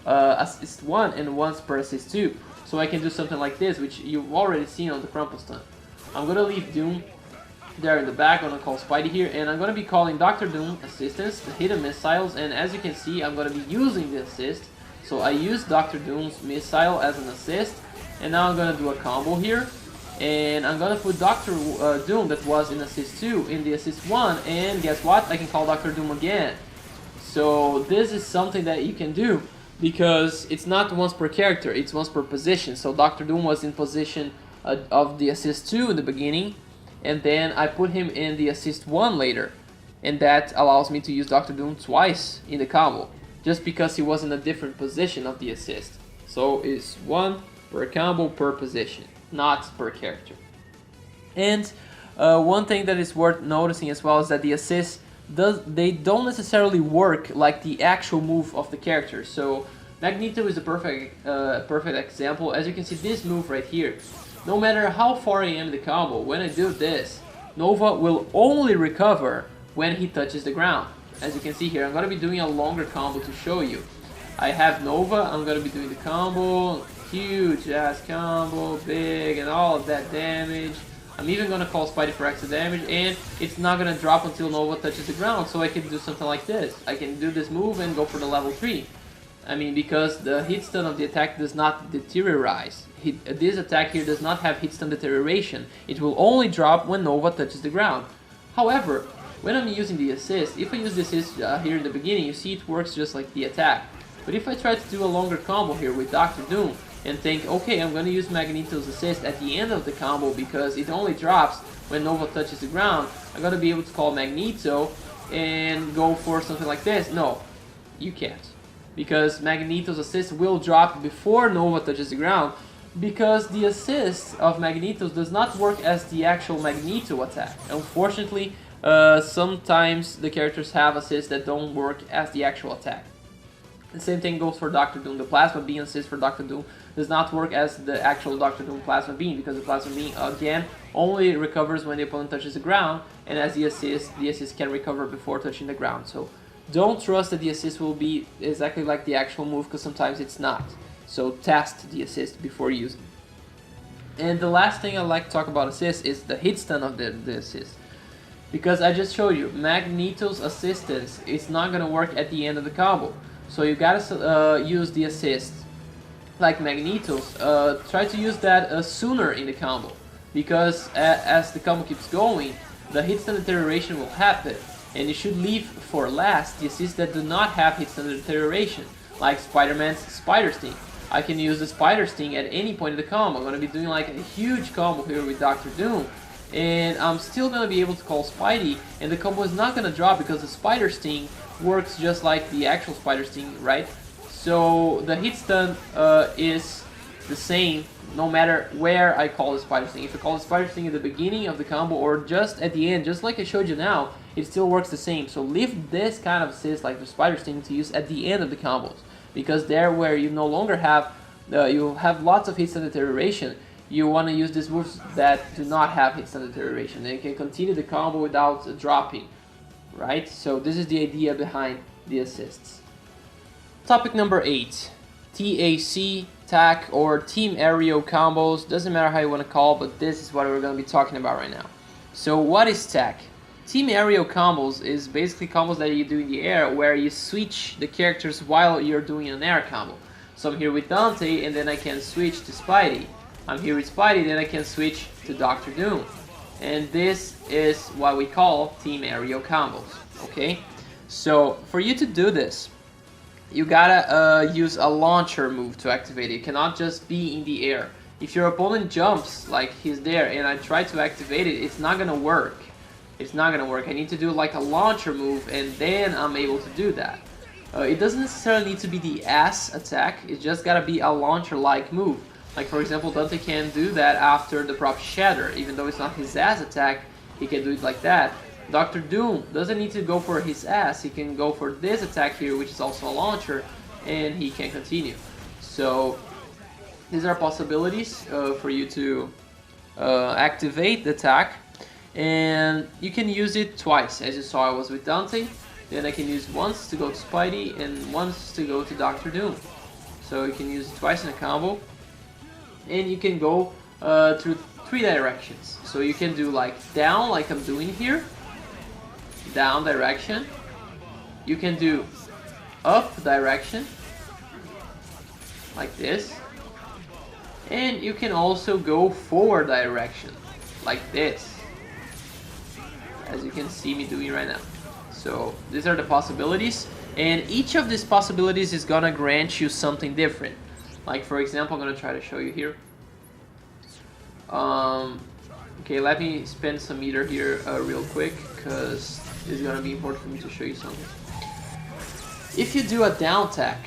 assist 1 and once per assist 2. So I can do something like this, which you've already seen on the Crumple stun. I'm gonna leave Doom there in the back, I'm gonna call Spidey here, and I'm gonna be calling Doctor Doom assistance, the hidden missiles, and as you can see, I'm gonna be using the assist. So I use Doctor Doom's missile as an assist, and now I'm gonna do a combo here, and I'm gonna put Doctor Doom that was in assist 2 in the assist 1, and guess what? I can call Doctor Doom again. So this is something that you can do, because it's not once per character, it's once per position. So Doctor Doom was in position of the assist 2 in the beginning, and then I put him in the assist 1 later, and that allows me to use Doctor Doom twice in the combo, just because he was in a different position of the assist. So it's 1 per combo per position, not per character. And one thing that is worth noticing as well is that the assist they don't necessarily work like the actual move of the character. So Magneto is a perfect example. As you can see, this move right here, no matter how far I am in the combo, when I do this, Nova will only recover when he touches the ground. As you can see here, I'm going to be doing a longer combo to show you. I have Nova, I'm going to be doing the combo, huge ass combo, big, and all of that damage. I'm even going to call Spidey for extra damage, and it's not going to drop until Nova touches the ground, so I can do something like this. I can do this move and go for the level 3. I mean, because the hit stun of the attack does not deteriorate. This attack here does not have hit stun deterioration. It will only drop when Nova touches the ground. However, when I'm using the assist, if I use the assist here in the beginning, you see it works just like the attack. But if I try to do a longer combo here with Dr. Doom and think, okay, I'm going to use Magneto's assist at the end of the combo because it only drops when Nova touches the ground, I'm going to be able to call Magneto and go for something like this. No, you can't. Because Magneto's assist will drop before Nova touches the ground, because the assist of Magneto's does not work as the actual Magneto attack. Unfortunately, sometimes the characters have assists that don't work as the actual attack. The same thing goes for Dr. Doom. The Plasma Beam assist for Dr. Doom does not work as the actual Dr. Doom Plasma Beam, because the Plasma Beam, again, only recovers when the opponent touches the ground, and as the assist can recover before touching the ground. So don't trust that the assist will be exactly like the actual move, because sometimes it's not. So test the assist before using. And the last thing I'd like to talk about assist is the hit stun of the assist. Because I just showed you, Magneto's assistance is not going to work at the end of the combo. So you gotta use the assist like Magneto's. Try to use that sooner in the combo. Because as the combo keeps going, the hit stun deterioration will happen. And you should leave for last the assists that do not have hit stun deterioration, like Spider-Man's Spider Sting. I can use the Spider Sting at any point in the combo. I'm going to be doing like a huge combo here with Dr. Doom, and I'm still going to be able to call Spidey, and the combo is not going to drop because the Spider Sting works just like the actual Spider Sting, right? So the hit stun is the same no matter where I call the Spider Sting. If I call the Spider Sting at the beginning of the combo or just at the end, just like I showed you now, it still works the same. So leave this kind of assist like the Spider Sting to use at the end of the combos, because there where you no longer have, you have lots of hit stun deterioration, you want to use these moves that do not have hit stun deterioration. They can continue the combo without dropping, right? So this is the idea behind the assists. Topic number 8. TAC, TAC, or Team Aerial combos. Doesn't matter how you want to call it, but this is what we're going to be talking about right now. So what is TAC? Team Aerial combos is basically combos that you do in the air where you switch the characters while you're doing an air combo. So I'm here with Dante and then I can switch to Spidey. I'm here with Spidey, then I can switch to Dr. Doom. And this is what we call Team Aerial combos, okay? So for you to do this, you gotta use a launcher move to activate it. You cannot just be in the air. If your opponent jumps like he's there and I try to activate it, it's not gonna work. It's not gonna work. I need to do like a launcher move and then I'm able to do that. It doesn't necessarily need to be the ass attack, it's just gotta be a launcher-like move. Like for example, Dante can do that after the prop Shatter. Even though it's not his ass attack, he can do it like that. Dr. Doom doesn't need to go for his ass, he can go for this attack here, which is also a launcher, and he can continue. So these are possibilities for you to activate the attack, and you can use it twice. As you saw, I was with Dante, then I can use once to go to Spidey and once to go to Dr. Doom. So you can use it twice in a combo, and you can go through 3 directions. So you can do like down, like I'm doing here, down direction. You can do up direction, like this. And you can also go forward direction, like this, as you can see me doing right now. So these are the possibilities, and each of these possibilities is gonna grant you something different. Like for example, I'm gonna try to show you here. Okay, let me spend some meter here real quick, because it's gonna be important for me to show you something. If you do a down tack,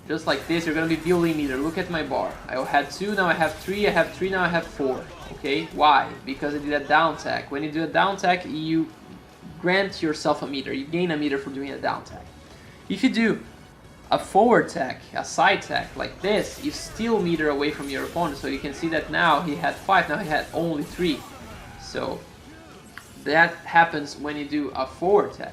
just like this, you're gonna be building meter. Look at my bar. I had 2, now I have 3, I have 3, now I have 4. Okay, why? Because I did a down tack. When you do a down tack, you grant yourself a meter. You gain a meter for doing a down tag. If you do a forward tag, a side tag like this, you steal meter away from your opponent. So you can see that now he had 5, now he had only 3. So that happens when you do a forward tag.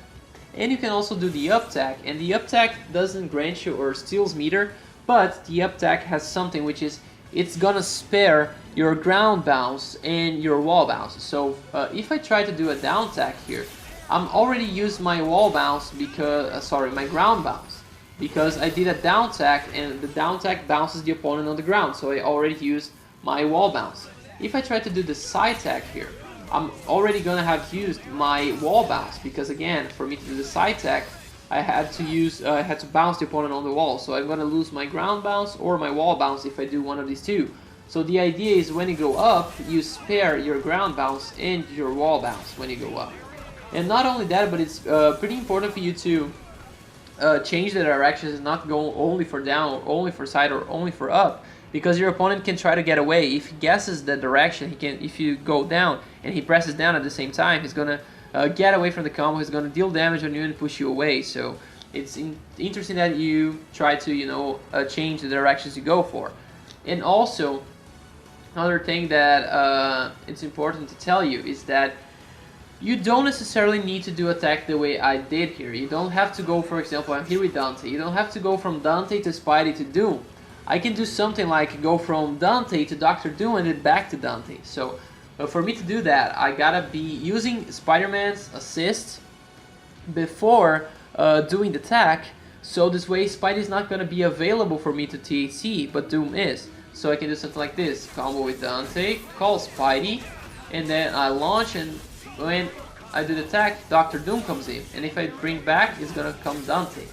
And you can also do the up tag, and the up tag doesn't grant you or steals meter, but the up tag has something which is it's gonna spare your ground bounce and your wall bounce. So if I try to do a down tag here, I'm already used my wall bounce because my ground bounce, because I did a down tag and the down tag bounces the opponent on the ground, so I already used my wall bounce. If I try to do the side tag here, I'm already gonna have used my wall bounce, because again, for me to do the side tag, I had to bounce the opponent on the wall, so I'm gonna lose my ground bounce or my wall bounce if I do one of these two. So the idea is when you go up, you spare your ground bounce and your wall bounce when you go up. And not only that, but it's pretty important for you to change the directions and not go only for down, or only for side, or only for up, because your opponent can try to get away. If he guesses the direction, he can. If you go down and he presses down at the same time, he's gonna get away from the combo. He's gonna deal damage on you and push you away. So it's interesting that you try to change the directions you go for. And also another thing that it's important to tell you is that you don't necessarily need to do attack the way I did here. You don't have to go, for example, I'm here with Dante. You don't have to go from Dante to Spidey to Doom. I can do something like go from Dante to Dr. Doom and then back to Dante. So for me to do that, I gotta be using Spider-Man's assist before doing the attack. So this way Spidey's not gonna be available for me to THC, but Doom is. So I can do something like this, combo with Dante, call Spidey, and then I launch, and when I do the attack, Dr. Doom comes in. And if I bring back, it's gonna come Dante.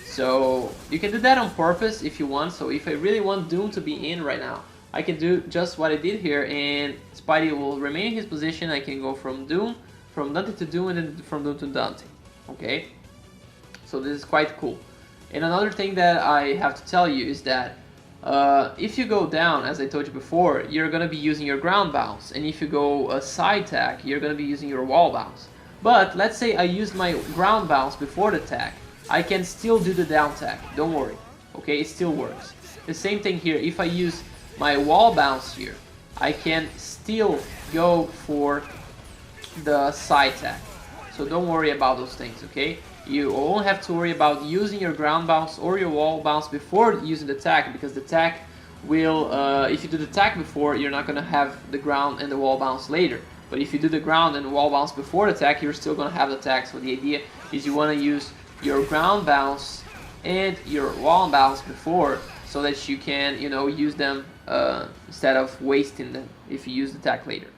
So you can do that on purpose if you want. So if I really want Doom to be in right now, I can do just what I did here, and Spidey will remain in his position. I can go from Dante to Doom, and then from Doom to Dante. Okay? So this is quite cool. And another thing that I have to tell you is that if you go down, as I told you before, you're going to be using your ground bounce. And if you go a side tag, you're going to be using your wall bounce. But let's say I used my ground bounce before the tag. I can still do the down tag, don't worry, okay, it still works. The same thing here, if I use my wall bounce here, I can still go for the side tag. So don't worry about those things, okay? You won't have to worry about using your ground bounce or your wall bounce before using the tag, because the tag will, if you do the tag before, you're not going to have the ground and the wall bounce later. But if you do the ground and the wall bounce before the tag, you're still going to have the tag. So the idea is you want to use your ground bounce and your wall bounce before, so that you can, use them instead of wasting them if you use the attack later.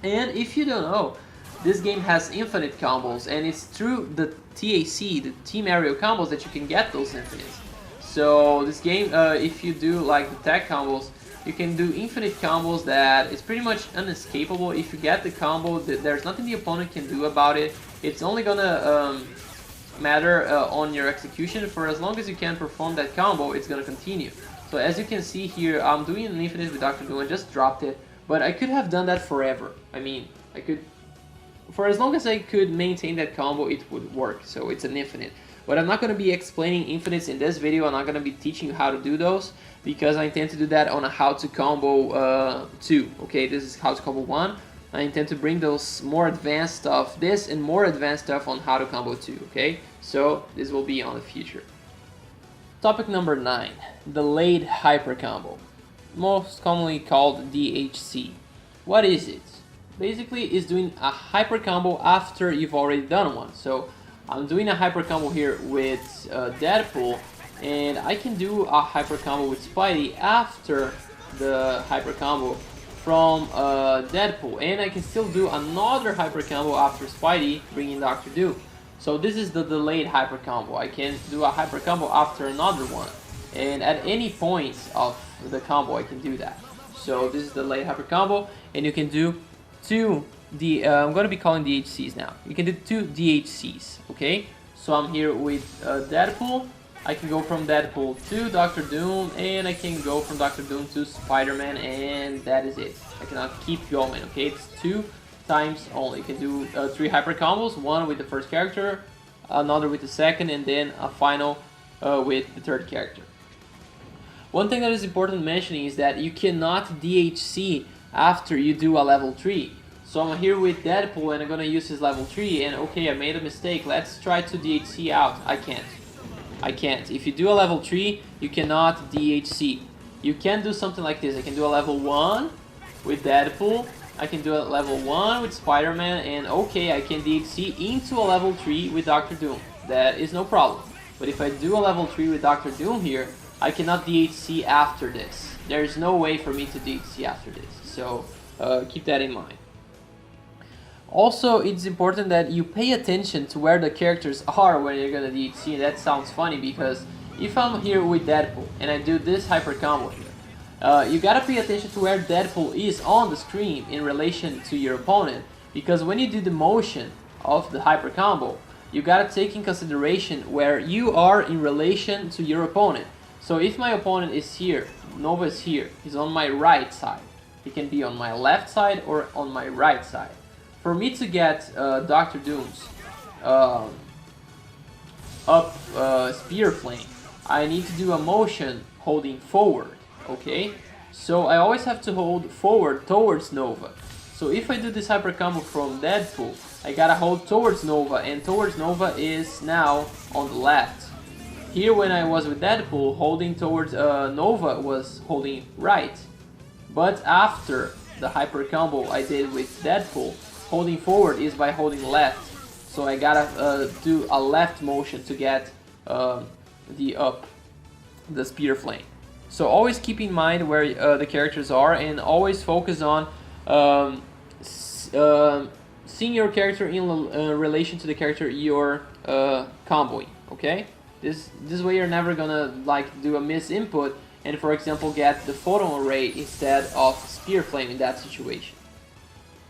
And if you don't know, this game has infinite combos, and it's through the TAC, the Team Aerial combos, that you can get those infinites. So this game, if you do like the tag combos, you can do infinite combos that is pretty much unescapable. If you get the combo, there's nothing the opponent can do about it. It's only gonna matter on your execution. For as long as you can perform that combo, it's gonna continue. So as you can see here, I'm doing an infinite with Dr. Doom. I just dropped it, but I could have done that forever. I mean, I could, for as long as I could maintain that combo, it would work. So it's an infinite. But I'm not going to be explaining infinites in this video. I'm not going to be teaching you how to do those, because I intend to do that on a how to combo 2. Okay, this is how to combo 1. I intend to bring those more advanced stuff, this and more advanced stuff on how to combo 2, okay? So this will be on the future. Topic number 9, delayed hyper combo, most commonly called DHC. What is it? Basically, it's doing a hyper combo after you've already done one. So I'm doing a hyper combo here with Deadpool, and I can do a hyper combo with Spidey after the hyper combo from Deadpool, and I can still do another hyper combo after Spidey, bringing Dr. Doom. So this is the delayed hyper combo. I can do a hyper combo after another one, and at any point of the combo I can do that. So this is the delayed hyper combo, and you can do two I'm going to be calling DHCs now. You can do 2 DHCs, okay? So I'm here with Deadpool. I can go from Deadpool to Dr. Doom, and I can go from Dr. Doom to Spider-Man, and that is it. I cannot keep going, okay? It's 2 times only. You can do 3 hyper combos, one with the first character, another with the second, and then a final with the third character. One thing that is important mentioning is that you cannot DHC after you do a level 3. So I'm here with Deadpool and I'm gonna use his level 3 and okay, I made a mistake, let's try to DHC out. I can't. If you do a level 3, you cannot DHC. You can do something like this. I can do a level 1 with Deadpool, I can do a level 1 with Spider-Man, and okay, I can DHC into a level 3 with Dr. Doom. That is no problem. But if I do a level 3 with Dr. Doom here, I cannot DHC after this. There is no way for me to DHC after this. So keep that in mind. Also, it's important that you pay attention to where the characters are when you're gonna DHC. That sounds funny because if I'm here with Deadpool and I do this hyper combo here, you gotta pay attention to where Deadpool is on the screen in relation to your opponent, because when you do the motion of the hyper combo, you gotta take in consideration where you are in relation to your opponent. So if my opponent is here, Nova is here, he's on my right side. He can be on my left side or on my right side. For me to get Dr. Doom's spear flame, I need to do a motion holding forward, okay? So I always have to hold forward towards Nova. So if I do this hyper combo from Deadpool, I gotta hold towards Nova, and towards Nova is now on the left. Here when I was with Deadpool, holding towards Nova was holding right. But after the hyper combo I did with Deadpool, holding forward is by holding left. So I gotta do a left motion to get the spear flame. So always keep in mind where the characters are, and always focus on seeing your character in relation to the character you're comboing. Okay, this way you're never gonna like do a miss input and, for example, get the photon array instead of spear flame in that situation.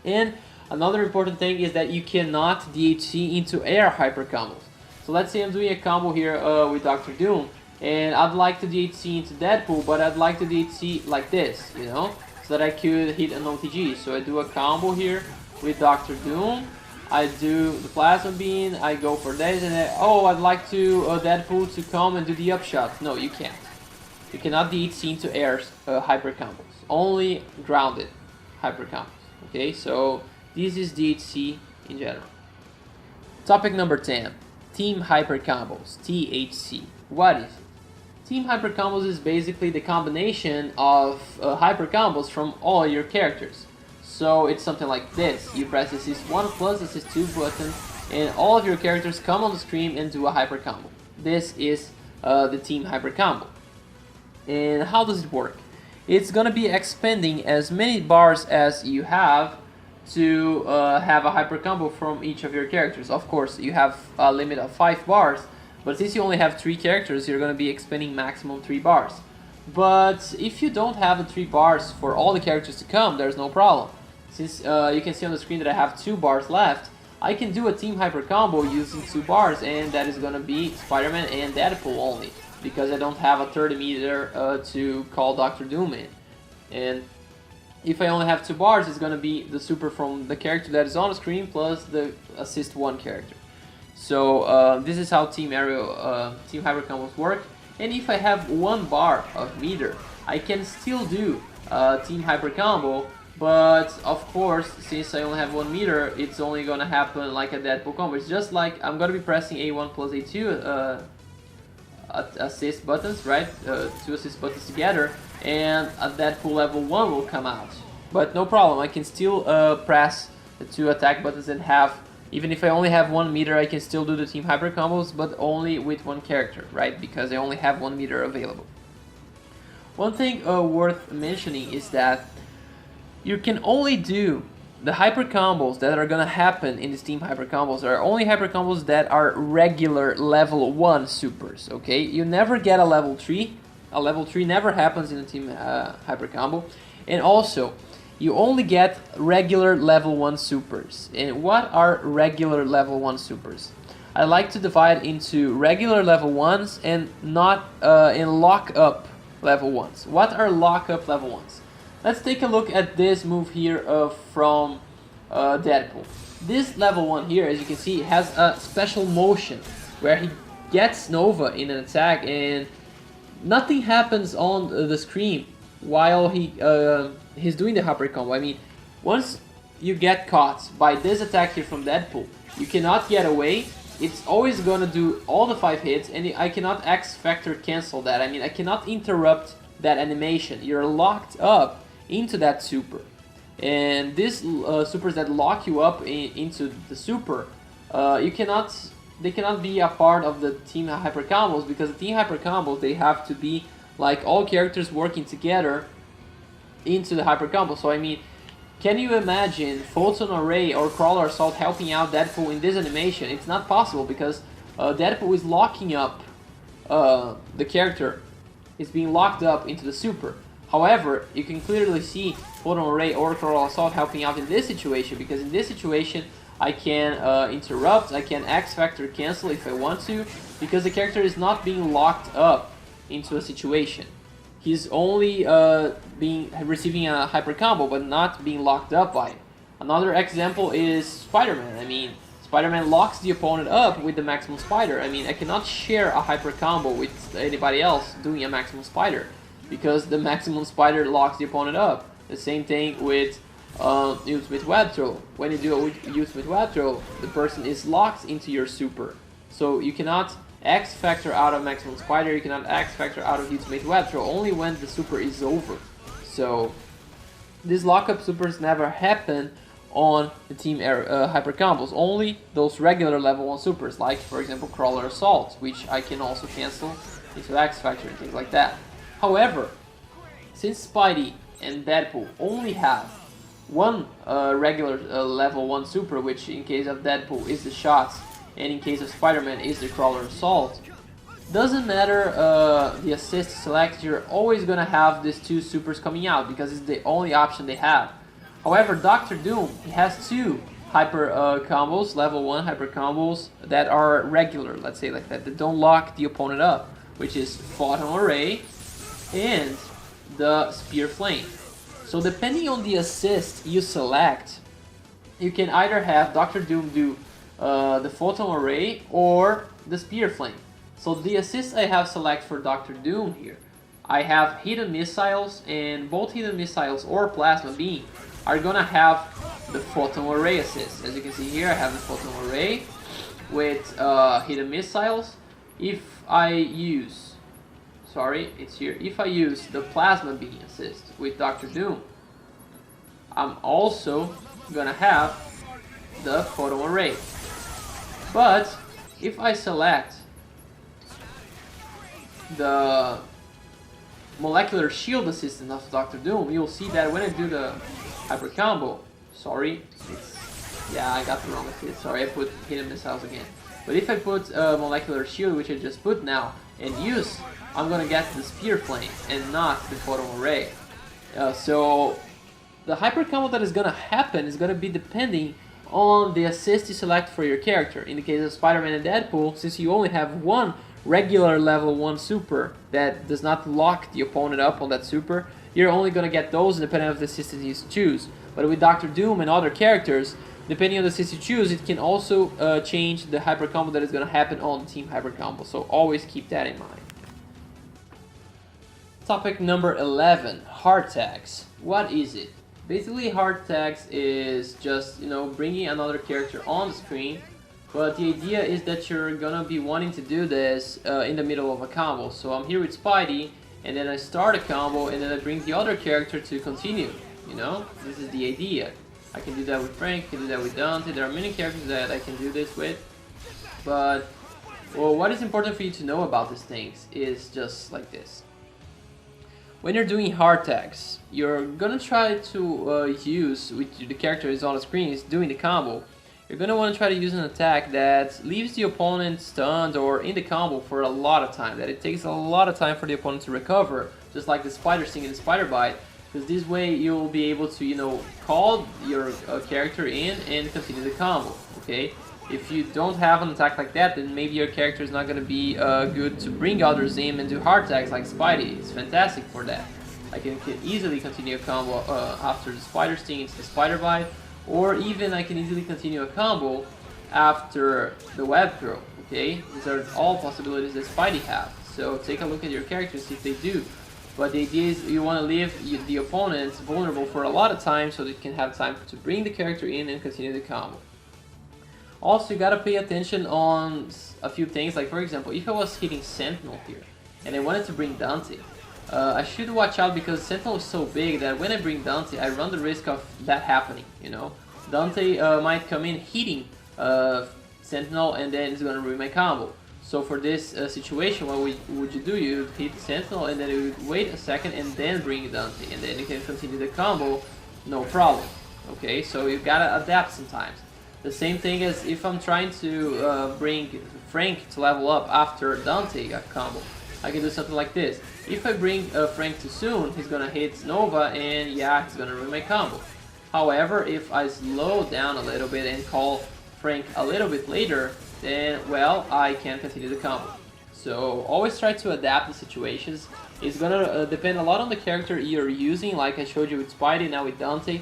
And another important thing is that you cannot DHC into air hyper combos. So let's say I'm doing a combo here with Dr. Doom, and I'd like to DHC into Deadpool, but I'd like to DHC like this, you know, so that I could hit an OTG. So I do a combo here with Dr. Doom, I do the plasma beam, I go for this, and then, oh, I'd like to Deadpool to come and do the upshot. No, you can't. You cannot DHC into air hyper combos, only grounded hyper combos. Okay, so this is DHC in general. Topic number 10, Team Hyper Combos, THC. What is it? Team Hyper Combos is basically the combination of hyper combos from all your characters. So it's something like this. You press assist 1 plus assist 2 button, and all of your characters come on the screen and do a hyper combo. This is the Team Hyper Combo. And how does it work? It's gonna be expending as many bars as you have to have a hyper combo from each of your characters. Of course, you have a limit of 5 bars, but since you only have 3 characters, you're going to be expending maximum 3 bars. But if you don't have the 3 bars for all the characters to come, there's no problem. Since you can see on the screen that I have 2 bars left, I can do a team hyper combo using 2 bars, and that is going to be Spider-Man and Deadpool only, because I don't have a 30 meter to call Dr. Doom in. And if I only have 2 bars, it's going to be the super from the character that is on the screen plus the assist 1 character. So this is how Team Hyper Combos work. And if I have 1 bar of meter, I can still do Team Hyper Combo, but of course, since I only have 1 meter, it's only going to happen like a Deadpool combo. It's just like I'm going to be pressing A1 plus A2 assist buttons, right? 2 assist buttons together, and a Deadpool level 1 will come out. But no problem, I can still press the 2 attack buttons and have, even if I only have 1 meter, I can still do the Team Hyper Combos, but only with 1 character, right? Because I only have 1 meter available. One thing worth mentioning is that you can only do the hyper combos that are gonna happen in this Team Hyper Combos are only hyper combos that are regular level 1 supers, okay? You never get a level 3. A level 3 never happens in a Team Hyper Combo. And also, you only get regular level 1 supers. And what are regular level 1 supers? I like to divide into regular level 1s and not in lock-up level 1s. What are lock-up level 1s? Let's take a look at this move here from Deadpool. This level 1 here, as you can see, has a special motion where he gets Nova in an attack and nothing happens on the screen while he's doing the hyper combo. I mean, once you get caught by this attack here from Deadpool, you cannot get away. It's always gonna do all the 5 hits, and I cannot X Factor cancel that. I mean, I cannot interrupt that animation. You're locked up into that super. And these supers that lock you up into the super, they cannot be a part of the team hyper combos, because the team hyper combos, they have to be like all characters working together into the hyper combo. So I mean, can you imagine Photon Array or Crawler Assault helping out Deadpool in this animation? It's not possible, because Deadpool is locking up the character. It's being locked up into the super. However, you can clearly see Photon Array or Crawler Assault helping out in this situation, because in this situation I can interrupt, I can X Factor cancel if I want to, because the character is not being locked up into a situation. He's only receiving a hyper combo, but not being locked up by it. Another example is Spider-Man. I mean, Spider-Man locks the opponent up with the Maximum Spider. I mean, I cannot share a hyper combo with anybody else doing a Maximum Spider, because the Maximum Spider locks the opponent up. The same thing with Ultimate Web Throw. When you do a Ultimate Web Throw, the person is locked into your super. So you cannot X Factor out of Maximum Spider, you cannot X Factor out of Ultimate Web Throw, only when the super is over. So these lockup supers never happen on the team hyper combos, only those regular level 1 supers, like for example Crawler Assault, which I can also cancel into X Factor and things like that. However, since Spidey and Deadpool only have one regular level 1 super, which in case of Deadpool is the shots, and in case of Spider-Man is the Crawler Assault, doesn't matter the assist select, you're always gonna have these 2 supers coming out, because it's the only option they have. However, Dr. Doom, he has 2 hyper combos, level 1 hyper combos that are regular, let's say like that don't lock the opponent up, which is Photon Array and the Spear Flame. So depending on the assist you select, you can either have Dr. Doom do the Photon Array or the Spear Flame. So the assist I have select for Dr. Doom here, I have Hidden Missiles, and both Hidden Missiles or Plasma Beam are gonna have the Photon Array assist. As you can see here, I have the Photon Array with Hidden Missiles. If I use, if I use the Plasma Beam assist with Dr. Doom, I'm also gonna have the Photon Array. But if I select the Molecular Shield assistant of Dr. Doom, you'll see that when I do the hyper combo, I got the wrong assist, sorry, I put Hidden Missiles again. But if I put Molecular Shield, which I just put now, and use, I'm gonna get the Spear Flame and not the Photon Array. So the hyper combo that is gonna happen is gonna be depending on the assist you select for your character. In the case of Spider-Man and Deadpool, since you only have one regular level 1 super that does not lock the opponent up on that super, you're only gonna get those independent of the assist you choose. But with Dr. Doom and other characters, depending on the assist you choose, it can also change the hyper combo that is gonna happen on the team hyper combo. So always keep that in mind. Topic number 11, Hardtags. What is it? Basically, Hardtags is just, bringing another character on the screen, but the idea is that you're gonna be wanting to do this in the middle of a combo. So I'm here with Spidey, and then I start a combo, and then I bring the other character to continue, This is the idea. I can do that with Frank, I can do that with Dante, there are many characters that I can do this with, but, well, what is important for you to know about these things is just like this. When you're doing Hardtags, you're gonna try to use, with the character is on the screen, is doing the combo, you're gonna want to try to use an attack that leaves the opponent stunned or in the combo for a lot of time, that it takes a lot of time for the opponent to recover, just like the Spider Sting and the Spider Bite, because this way you'll be able to, call your character in and continue the combo, okay? If you don't have an attack like that, then maybe your character is not going to be good to bring others in and do Hardtags like Spidey. It's fantastic for that. I can easily continue a combo after the Spider Sting into the Spider Bite, or even I can easily continue a combo after the web throw. Okay, these are all possibilities that Spidey have. So take a look at your characters, see if they do. But the idea is you want to leave the opponent vulnerable for a lot of time so that you can have time to bring the character in and continue the combo. Also, you gotta pay attention on a few things, like for example, if I was hitting Sentinel here and I wanted to bring Dante, I should watch out because Sentinel is so big that when I bring Dante, I run the risk of that happening, you know. Dante might come in hitting Sentinel and then it's gonna ruin my combo. So for this situation, what would you do? You would hit Sentinel and then you would wait a second and then bring Dante, and then you can continue the combo, no problem. Okay, so you gotta adapt sometimes. The same thing as if I'm trying to bring Frank to level up after Dante combo. I can do something like this. If I bring Frank too soon, he's gonna hit Nova and yeah, he's gonna ruin my combo. However, if I slow down a little bit and call Frank a little bit later, then well, I can continue the combo. So always try to adapt the situations. It's gonna depend a lot on the character you're using, like I showed you with Spidey, now with Dante.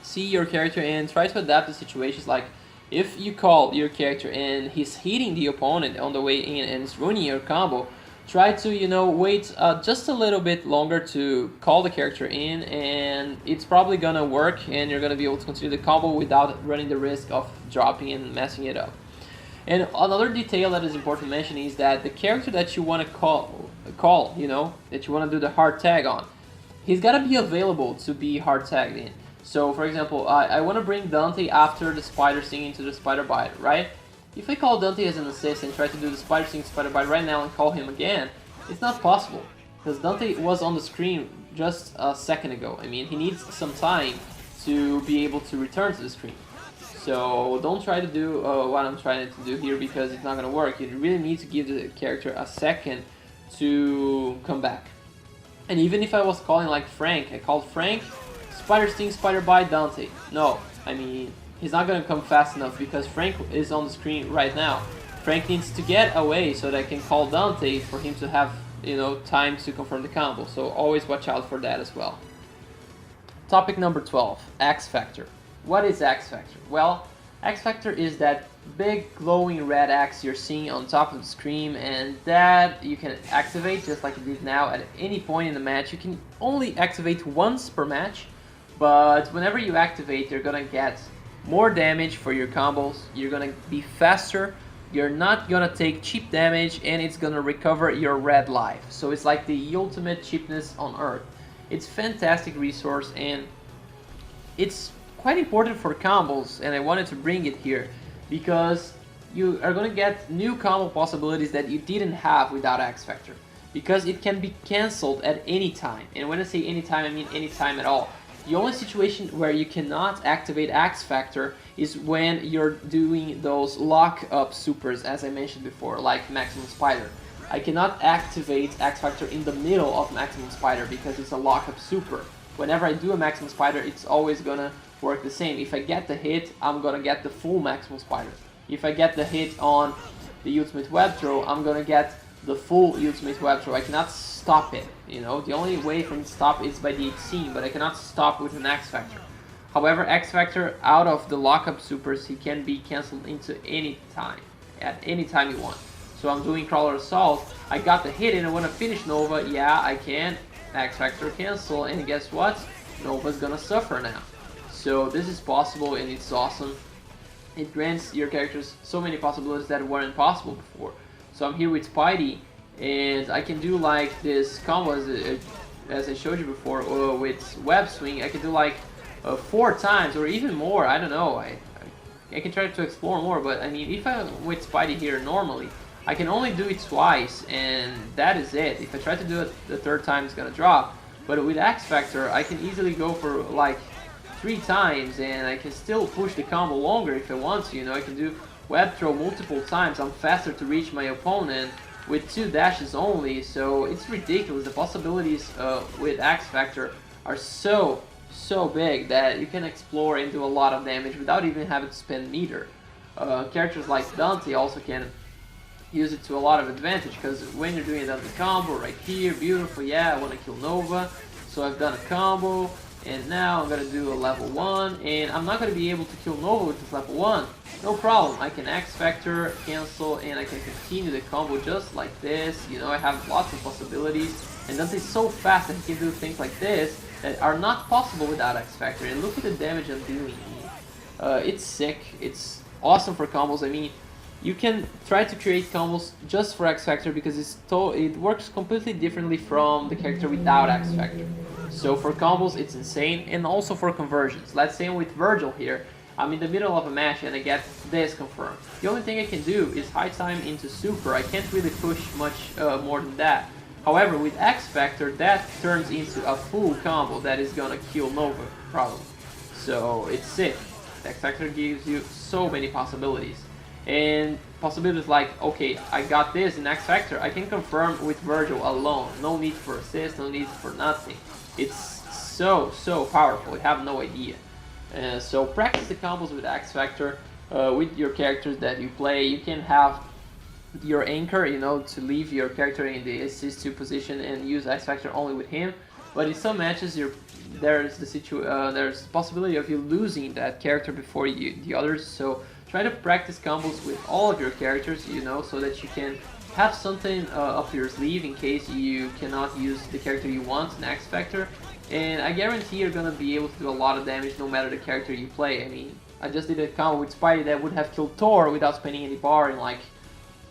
See your character and try to adapt the situations. Like if you call your character and he's hitting the opponent on the way in and it's ruining your combo, try to, you know, wait just a little bit longer to call the character in, and it's probably gonna work and you're gonna be able to continue the combo without running the risk of dropping and messing it up. And another detail that is important to mention is that the character that you want to call, you know, that you want to do the hard tag on, he's got to be available to be hard tagged in. So for example, I want to bring Dante after the Spider Sting into the Spider Bite, right? If I call Dante as an assist and try to do the Spider Sting Spider Bite right now and call him again, it's not possible, because Dante was on the screen just a second ago. I mean, he needs some time to be able to return to the screen. So don't try to do what I'm trying to do here, because it's not going to work. You really need to give the character a second to come back. And even if I was calling like Frank, I called Frank, Spider Sting, Spider Bite, Dante. No, I mean, he's not going to come fast enough because Frank is on the screen right now. Frank needs to get away so that I can call Dante for him to have, you know, time to confirm the combo. So always watch out for that as well. Topic number 12, X Factor. What is X Factor? Well, X Factor is that big glowing red X you're seeing on top of the screen, and that you can activate just like you did now at any point in the match. You can only activate once per match, but whenever you activate, you're gonna get more damage for your combos, you're gonna be faster, you're not gonna take cheap damage, and it's gonna recover your red life. So it's like the ultimate cheapness on Earth. It's a fantastic resource, and it's quite important for combos, and I wanted to bring it here because you are going to get new combo possibilities that you didn't have without X Factor, because it can be cancelled at any time. And when I say any time, I mean any time at all. The only situation where you cannot activate X Factor is when you're doing those lock-up supers, as I mentioned before, like Maximum Spider. I cannot activate X Factor in the middle of Maximum Spider because it's a lock-up super. Whenever I do a Maximum Spider, it's always gonna work the same. If I get the hit, I'm gonna get the full Maximum Spider. If I get the hit on the Ultimate Web Throw, I'm gonna get the full Ultimate Web Throw. I cannot stop it, you know. The only way for me to stop is by the Exceed, but I cannot stop with an X Factor. However, X Factor, out of the lockup supers, he can be cancelled into any time, at any time you want. So I'm doing Crawler Assault, I got the hit and I want to finish Nova, yeah, I can X Factor cancel, and guess what? Nova's gonna suffer now. So this is possible, and it's awesome. It grants your characters so many possibilities that weren't possible before. So I'm here with Spidey, and I can do like this combo as I showed you before, with Web Swing. I can do like 4 times or even more. I don't know. I can try to explore more, but I mean, if I'm with Spidey here normally, I can only do it twice, and that is it. If I try to do it the 3rd time, it's gonna drop. But with X Factor, I can easily go for like 3 times, and I can still push the combo longer if I want to. You know, I can do Web Throw multiple times. I'm faster to reach my opponent with 2 dashes only, so it's ridiculous. The possibilities with X Factor are so big that you can explore and do a lot of damage without even having to spend meter. Characters like Dante also can use it to a lot of advantage, because when you're doing a Dante combo right here, beautiful, yeah, I want to kill Nova, so I've done a combo, And now I'm gonna do a level 1, and I'm not gonna be able to kill Nova with this level 1. No problem, I can X Factor, cancel, and I can continue the combo just like this. You know, I have lots of possibilities, and Dante's so fast that he can do things like this that are not possible without X Factor. And look at the damage I'm doing. It's sick, it's awesome for combos. I mean, you can try to create combos just for X Factor because it works completely differently from the character without X Factor. So for combos it's insane, and also for conversions. Let's say with Virgil here, I'm in the middle of a match and I get this confirmed. The only thing I can do is high time into super. I can't really push much more than that. However, with X Factor, that turns into a full combo that is gonna kill Nova, probably. So it's sick. X Factor gives you so many possibilities. And possibilities like, okay, I got this in X Factor, I can confirm with Virgil alone. No need for assist, no need for nothing. It's so powerful, you have no idea. So practice the combos with X Factor with your characters that you play. You can have your anchor, you know, to leave your character in the assist 2 position and use X Factor only with him. But in some matches, there's the possibility of you losing that character before the others. So try to practice combos with all of your characters, you know, so that you can have something up your sleeve in case you cannot use the character you want in X Factor. And I guarantee you're gonna be able to do a lot of damage no matter the character you play. I mean, I just did a combo with Spidey that would have killed Thor without spending any bar in like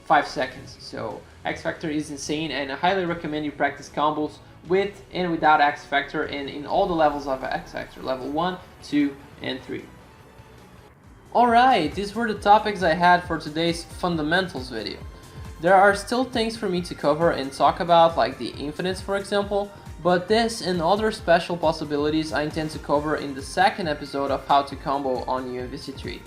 5 seconds. So X Factor is insane, and I highly recommend you practice combos with and without X Factor, and in all the levels of X Factor, level 1, 2, and 3. Alright, these were the topics I had for today's fundamentals video. There are still things for me to cover and talk about, like the infinites for example, but this and other special possibilities I intend to cover in the second episode of How to Combo on UMVC3.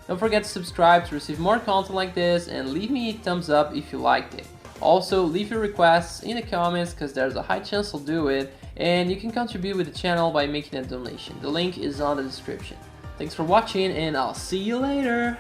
Don't forget to subscribe to receive more content like this, and leave me a thumbs up if you liked it. Also, leave your requests in the comments because there's a high chance I'll do it, and you can contribute with the channel by making a donation. The link is on the description. Thanks for watching, and I'll see you later!